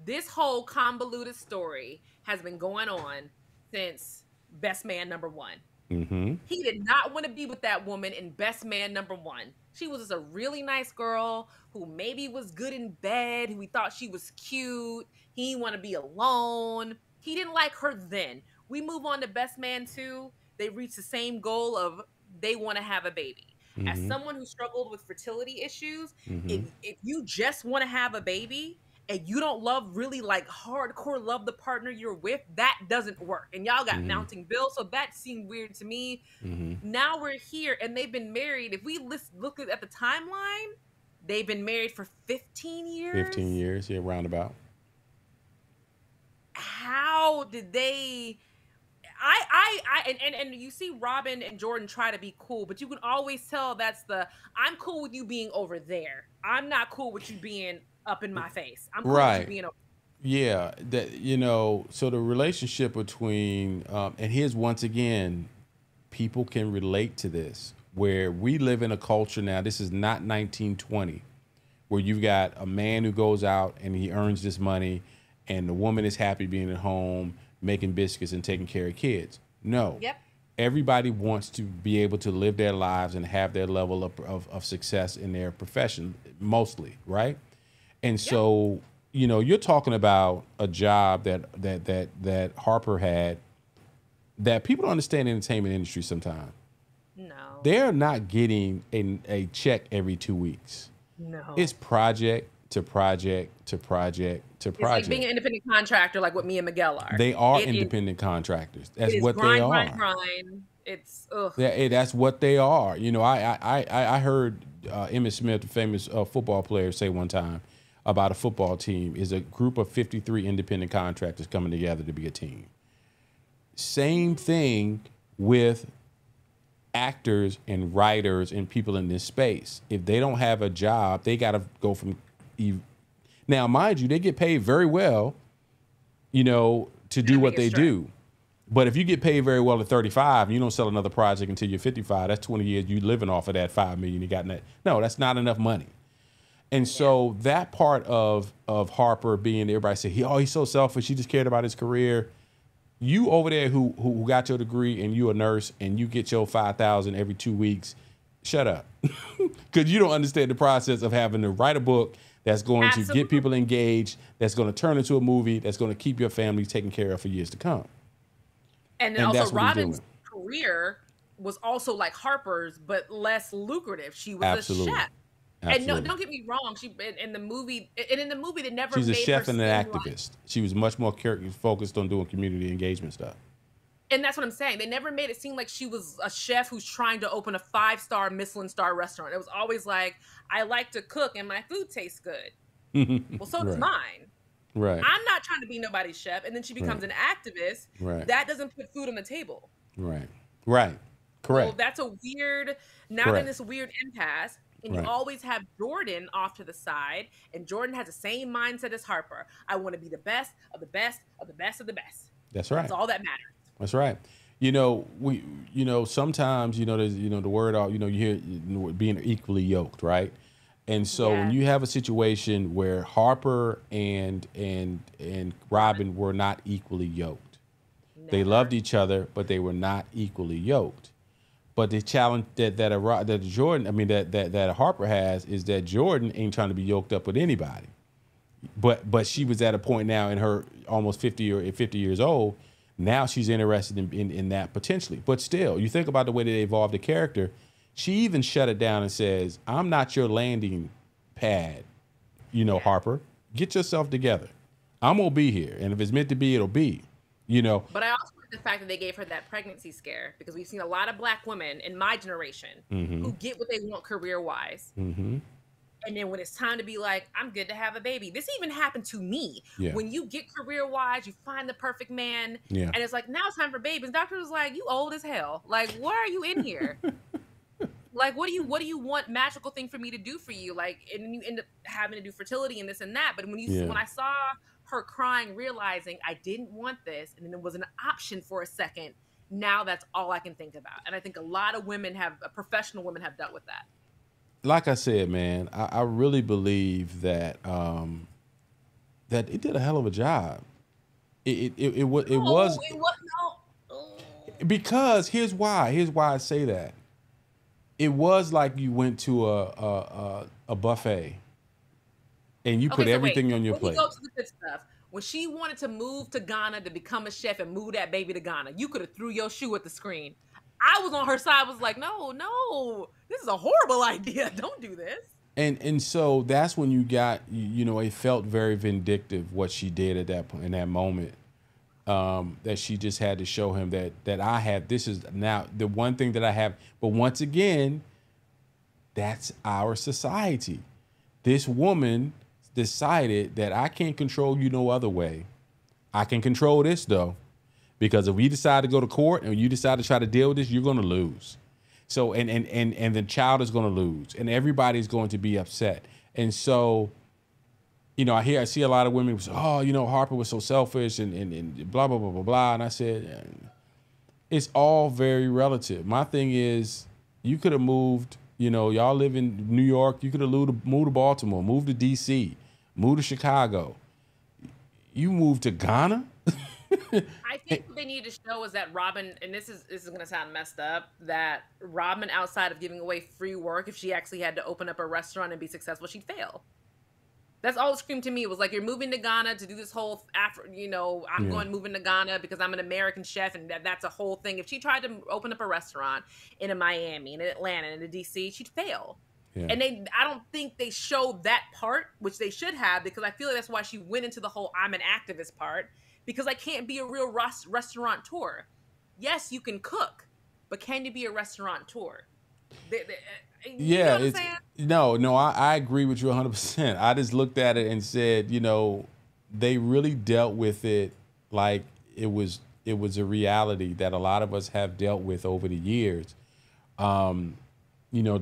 This whole convoluted story has been going on since Best Man #1. He did not want to be with that woman in Best Man #1. She was just a really nice girl who maybe was good in bed, who he thought she was cute. He didn't want to be alone. He didn't like her then. We move on to Best Man 2. They reach the same goal of they want to have a baby. As someone who struggled with fertility issues, if you just want to have a baby and you don't really hardcore love the partner you're with, that doesn't work. And y'all got mounting bills, so that seemed weird to me. Now we're here and they've been married. If we look at the timeline, they've been married for 15 years. 15 years, yeah, roundabout. How did they... And you see Robin and Jordan try to be cool, but you can always tell I'm cool with you being over there. I'm not cool with you being up in my face. I'm cool with you being over there. Yeah, so the relationship between, and here's once again, people can relate to this, where we live in a culture now, this is not 1920, where you've got a man who goes out and he earns this money and the woman is happy being at home, making biscuits and taking care of kids. No. Yep. Everybody wants to be able to live their lives and have their level of success in their profession, mostly, right? And so, you're talking about a job that Harper had that people don't understand in the entertainment industry sometimes. No. They're not getting a check every 2 weeks. No. It's project to project to project to project. It's like being an independent contractor, like what me and Miguel are. They are independent contractors. That's what they are. Grind. It's ugh. That's what they are. You know, I heard Emmitt Smith, the famous football player, say one time about a football team is a group of 53 independent contractors coming together to be a team. Same thing with actors and writers and people in this space. If they don't have a job, they got to go from. Now, mind you, they get paid very well, you know, to do what they do. But if you get paid very well at 35, and you don't sell another project until you're 55, that's 20 years you living off of that $5 million you got in that. No, that's not enough money. And so that part of Harper being, everybody say, he's so selfish. He just cared about his career. You over there who got your degree and you a nurse and you get your $5,000 every 2 weeks, shut up. Because you don't understand the process of having to write a book that's going to get people engaged, that's going to turn into a movie, that's going to keep your family taken care of for years to come. And then also Robin's career was also like Harper's, but less lucrative. She was a chef. Absolutely. And no, don't get me wrong. She in the movie, they never. She's made a chef and an activist. Like, she was much more focused on doing community engagement stuff. And that's what I'm saying. They never made it seem like she was a chef who's trying to open a 5-star Michelin star restaurant. It was always like, I like to cook and my food tastes good. Well, so does mine. Right. I'm not trying to be nobody's chef. And then she becomes an activist. Right. That doesn't put food on the table. Right. Right. Correct. So that's a weird, now in this weird impasse. And you always have Jordan off to the side. And Jordan has the same mindset as Harper. I want to be the best of the best of the best of the best. That's right. That's all that matters. That's right. You know, sometimes, there's, the word, you hear being equally yoked, right? And so when you have a situation where Harper and Robin were not equally yoked, they loved each other, but they were not equally yoked. But the challenge that Harper has is that Jordan ain't trying to be yoked up with anybody. But she was at a point now in her almost 50 years old. Now she's interested in that potentially. But still, you think about the way that they evolved the character. She even shut it down and says, I'm not your landing pad, Harper. Get yourself together. I'm going to be here. And if it's meant to be, it'll be, But I also like the fact that they gave her that pregnancy scare, because we've seen a lot of Black women in my generation who get what they want career-wise. Mm-hmm. And then when it's time to be like, I'm good to have a baby. This even happened to me. Yeah. When you get career-wise, you find the perfect man. Yeah. And it's like, now it's time for babies. Doctor was like, you old as hell. Like, why are you in here? Like, what do you want magical thing for me to do for you? Like, and then you end up having to do fertility and this and that. But when I saw her crying, realizing I didn't want this, and then there was an option for a second, now that's all I can think about. And I think a lot of professional women have dealt with that. Like I said, man, I really believe that that it did a hell of a job. Because here's why I say that. It was like you went to a buffet and you put everything on your plate. Go to the good stuff. When she wanted to move to Ghana to become a chef and move that baby to Ghana, you could have threw your shoe at the screen. I was on her side. I was like, no, this is a horrible idea. Don't do this. And so that's when you got, it felt very vindictive what she did at that point, in that moment, that she just had to show him that I have, this is now the one thing that I have. But once again, that's our society. This woman decided that I can't control you no other way. I can control this though. Because if we decide to go to court and you decide to try to deal with this, you're going to lose. So, and the child is going to lose, and everybody's going to be upset. And so, I see a lot of women say, oh, Harper was so selfish and blah, blah, blah, blah, blah. And I said, it's all very relative. My thing is, you could have moved, y'all live in New York. You could have moved to Baltimore, moved to D.C., moved to Chicago. You moved to Ghana? I think what they need to show is that Robin, and this is going to sound messed up, that Robin, outside of giving away free work, if she actually had to open up a restaurant and be successful, she'd fail. That's all it screamed to me. It was like, you're moving to Ghana to do this whole, moving to Ghana because I'm an American chef, and that's a whole thing. If she tried to open up a restaurant in Miami, in Atlanta, in DC, she'd fail. Yeah. And I don't think they showed that part, which they should have, because I feel like that's why she went into the whole I'm an activist part. Because I can't be a real restaurateur. Yes, you can cook, but can you be a restaurateur? You know Yeah, what I'm saying? no, I agree with you 100%. I just looked at it and said, they really dealt with it like it was a reality that a lot of us have dealt with over the years. To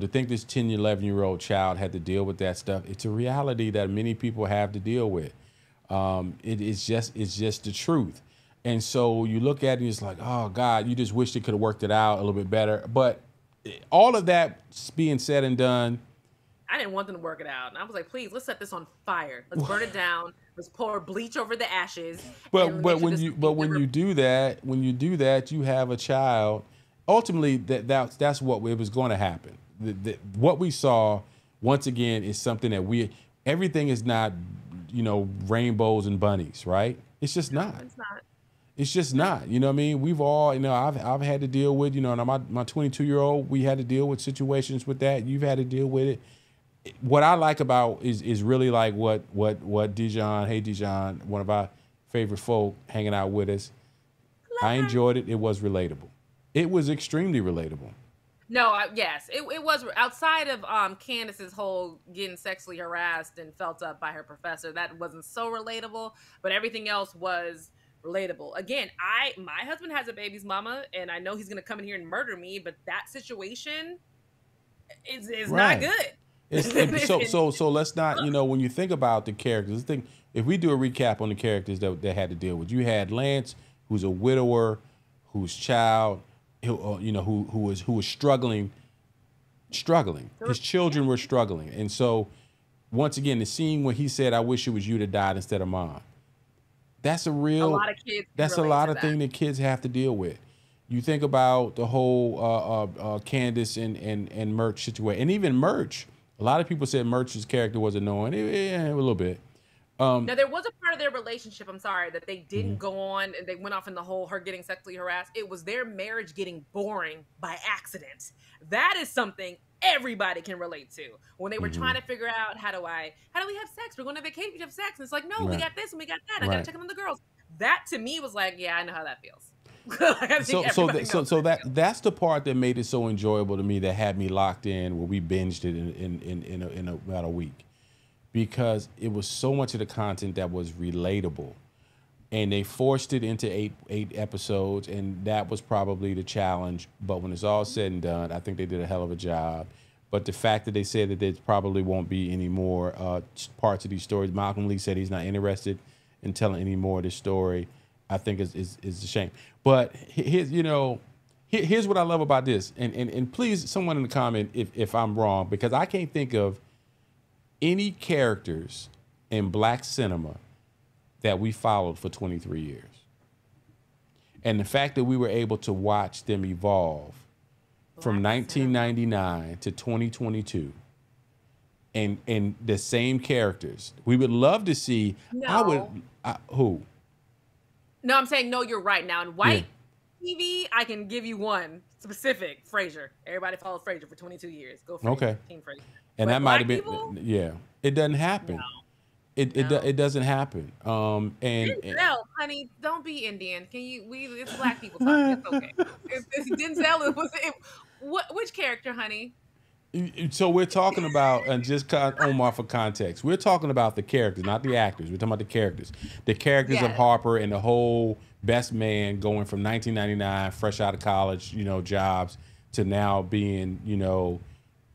think this 10, 11-year-old child had to deal with that stuff, it's a reality that many people have to deal with. It's just the truth. And so you look at it and it's like, oh God, you just wish they could have worked it out a little bit better. But all of that being said and done, I didn't want them to work it out. And I was like, please, let's set this on fire. Let's burn it down. Let's pour bleach over the ashes. But when you do that, you have a child. Ultimately, that's what it was going to happen. What we saw once again is something that everything is not, rainbows and bunnies, right? It's just not. It's not. It's just not. You know what I mean? We've all, I've had to deal with, and my 22-year-old, we had to deal with situations with that. You've had to deal with it. What I like about is really like what Dijon, hey Dijon, one of our favorite folk hanging out with us. I enjoyed it. It was relatable. It was extremely relatable. No, yes, it was outside of Candace's whole getting sexually harassed and felt up by her professor. That wasn't so relatable, but everything else was relatable. Again, my husband has a baby's mama, and I know he's gonna come in here and murder me, but that situation is Right. not good. So let's not, when you think about the characters, if we do a recap on the characters that had to deal with, you had Lance, who's a widower, whose child, who was struggling. His children were struggling, and so once again, the scene where he said, "I wish it was you that died instead of mom." That's a lot of kids. That's a lot of things that kids have to deal with. You think about the whole Candace and Murch situation, and even Murch. A lot of people said Murch's character was annoying. A little bit. Now, there was a part of their relationship, I'm sorry, that they didn't go on, and they went off in the whole her getting sexually harassed. It was their marriage getting boring by accident. That is something everybody can relate to. When they were trying to figure out, how do we have sex? We're going to vacation, we have sex. And it's like, no, we got this and we got that. I got to check on the girls. That to me was like, yeah, I know how that feels. That's the part that made it so enjoyable to me, that had me locked in, where we binged it in about a week, because it was so much of the content that was relatable, and they forced it into eight episodes, and that was probably the challenge. But when it's all said and done, I think they did a hell of a job. But the fact that they said that there probably won't be any more parts of these stories, Malcolm Lee said he's not interested in telling any more of this story, I think is a shame. But here's what I love about this, and please, someone in the comment if I'm wrong, because I can't think of any characters in Black cinema that we followed for 23 years. And the fact that we were able to watch them evolve from 1999 to 2022, and the same characters, we would love to see. No. Who? No, I'm saying, no, you're right. Now, in white TV, I can give you one specific, Frasier. Everybody followed Frasier for 22 years. Go Frasier. Okay. Team Frasier. And but that might have been, people, it doesn't happen. No. It doesn't happen. Denzel, honey, don't be Indian. It's Black people talking. It's okay. Denzel, which character, honey? So we're talking about, and just Omar for context, we're talking about the characters, not the actors. We're talking about the characters. The characters of Harper and the whole best man going from 1999, fresh out of college, jobs, to now being,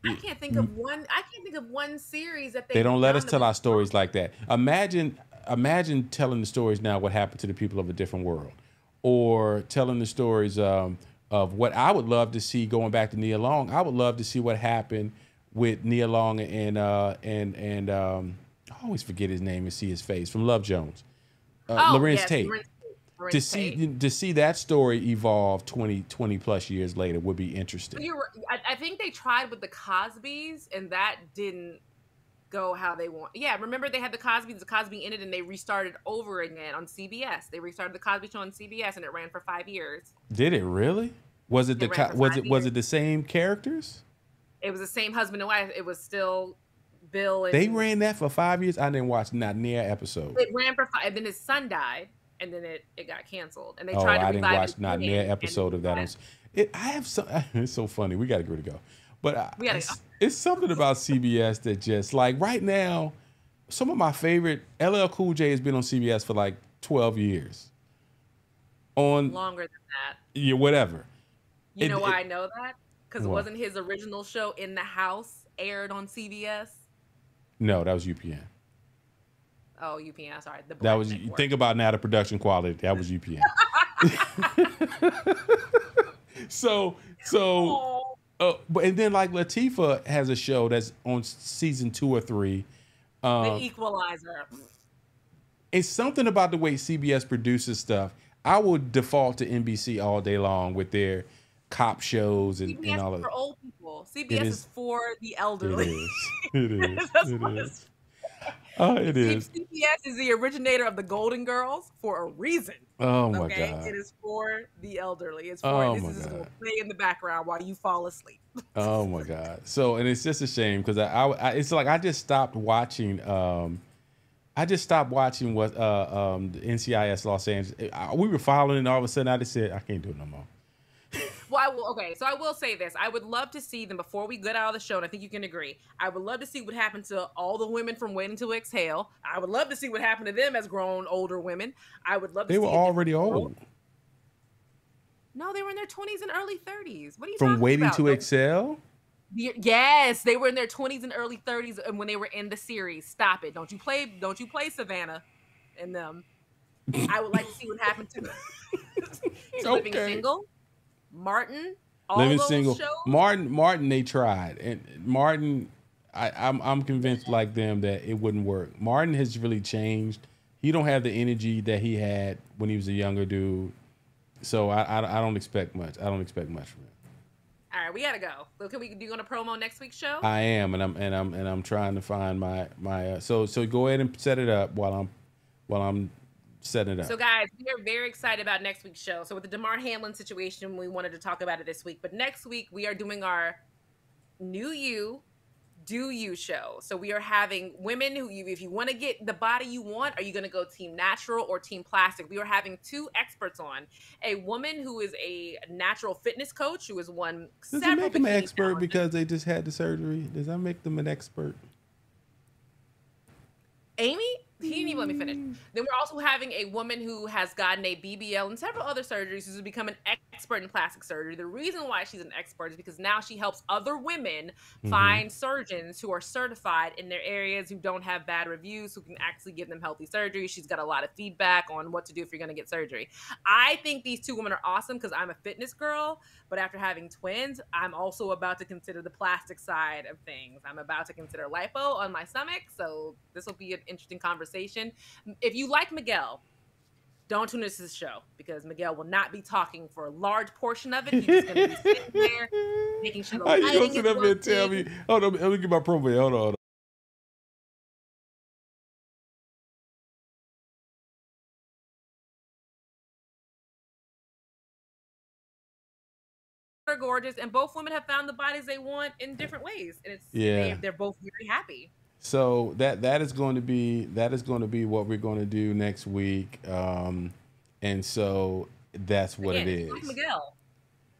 I can't think of one series that they don't let us tell our stories like that. Imagine telling the stories now, what happened to the people of a different world, or telling the stories of what I would love to see, going back to Nia Long. I would love to see what happened with Nia Long and I always forget his name and see his face, from Love Jones. Lorenz Tate. To see that story evolve 20 plus years later would be interesting. I think they tried with the Cosbys, and that didn't go how they want. Yeah, remember they had the Cosby ended, and they restarted over again on CBS. They restarted the Cosby Show on CBS, and it ran for 5 years. Did it really? Was it the same characters? It was the same husband and wife. It was still Bill. They ran that for 5 years. I didn't watch not near episode. It ran for 5, and then his son died. and then it got canceled. And they Oh, tried to I revive didn't it watch not again, an episode of that. I have some. It's so funny. We got to go. But We gotta go. it's something about CBS that just like right now, some of my favorite LL Cool J has been on CBS for like 12 years. On Longer than that. yeah, whatever. You know why I know that? Because What? wasn't his original show In the House aired on CBS? No, that was UPN. Oh, UPN. Sorry, the That Black was Network. think about now the production quality. That was UPN. so but and then like Latifah has a show that's on season 2 or 3. The Equalizer. It's something about the way CBS produces stuff. I would default to NBC all day long with their cop shows and CBS all is of for that. old people. CBS is for the elderly. It is. That's It what is. Oh, it is. CBS is the originator of the Golden Girls for a reason. Oh my Okay, God. it is for the elderly. It's for Oh this my is just God. gonna play in the background while you fall asleep. Oh my God. So, and it's just a shame because it's like I just stopped watching. I just stopped watching what the NCIS Los Angeles. We were following, and all of a sudden I just said I can't do it no more. Well, so I will say this. I would love to see them before we get out of the show, and I think you can agree. I would love to see what happened to all the women from Waiting to Exhale. I would love to see what happened to them as grown, older women. I would love to see. They were already old. No, they were in their 20s and early 30s. What are you From talking Waiting about? to Excel? Yes, they were in their 20s and early 30s when they were in the series. Stop it. Don't you play Savannah and them. I would like to see what happened to Living Single, Martin, all Living those Single. shows. Martin, they tried. And Martin, I'm convinced like them that it wouldn't work. Martin has really changed. He don't have the energy that he had when he was a younger dude. So I don't expect much. I don't expect much from him. All right, we gotta go. So can we do you want a promo next week's show? I am, and I'm trying to find my so go ahead and set it up while I'm setting it up. So guys, we are very excited about next week's show. So with the DeMar Hamlin situation, we wanted to talk about it this week. But next week we are doing our New You, Do You show. So we are having women who, if you want to get the body you want, are you going to go team natural or team plastic? We are having 2 experts on. A woman who is a natural fitness coach who has won Does several it make them an bikini expert challenges. because they just had the surgery? Does that make them an expert? Amy? He didn't even let me finish. Then we're also having a woman who has gotten a BBL and several other surgeries who's become an expert in plastic surgery. The reason why she's an expert is because now she helps other women find surgeons who are certified in their areas, who don't have bad reviews, who can actually give them healthy surgery. She's got a lot of feedback on what to do if you're going to get surgery. I think these 2 women are awesome because I'm a fitness girl, but after having twins, I'm also about to consider the plastic side of things. I'm about to consider lipo on my stomach, so this will be an interesting conversation. If you like Miguel, don't tune into this show because Miguel will not be talking for a large portion of it. He's just going to be sitting there making sure the How you lighting gonna sit is up and tell me? working. Hold on, let me get my promo. Hold on. Are gorgeous, and both women have found the bodies they want in different ways, and they're both very happy. So that is going to be what we're going to do next week, and so that's what it is. Like Miguel,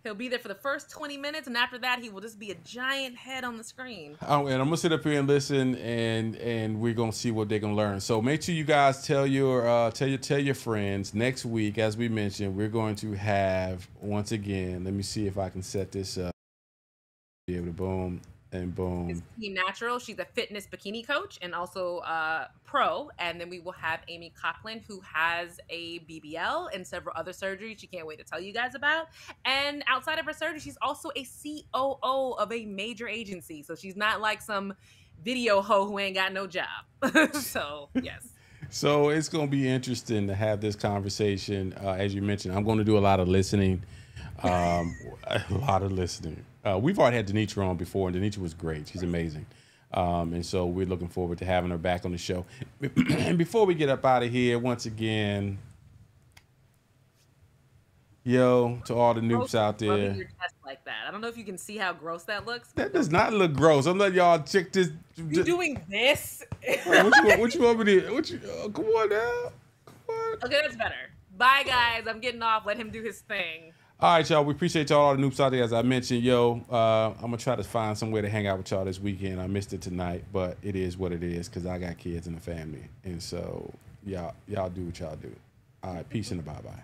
he'll be there for the first 20 minutes, and after that, he will just be a giant head on the screen. Oh, and I'm gonna sit up here and listen, and we're gonna see what they're gonna learn. So make sure you guys tell your friends. Next week, as we mentioned, we're going to have once again. Let me see if I can set this up. Be able to boom. And boom. It's Team Natural. She's a fitness bikini coach and also pro. And then we will have Amy Coughlin, who has a BBL and several other surgeries she can't wait to tell you guys about. And outside of her surgery, she's also a COO of a major agency. So she's not like some video hoe who ain't got no job. So, yes. So it's going to be interesting to have this conversation. As you mentioned, I'm going to do a lot of listening. A lot of listening. We've already had Denitra on before, and Denitra was great. She's amazing. And so we're looking forward to having her back on the show. And before we get up out of here, once again, yo, to all the noobs out there. Rubbing your chest like that. I don't know if you can see how gross that looks. That does not look gross. I'm letting y'all check this. You doing this? What you want me to? Come on now. Come on Okay, that's better. Bye, guys. I'm getting off. Let him do his thing. All right, y'all. We appreciate y'all, all the noops out there. As I mentioned, I'm gonna try to find some way to hang out with y'all this weekend. I missed it tonight, but it is what it is because I got kids and a family, and so y'all do what y'all do. All right, peace and bye bye.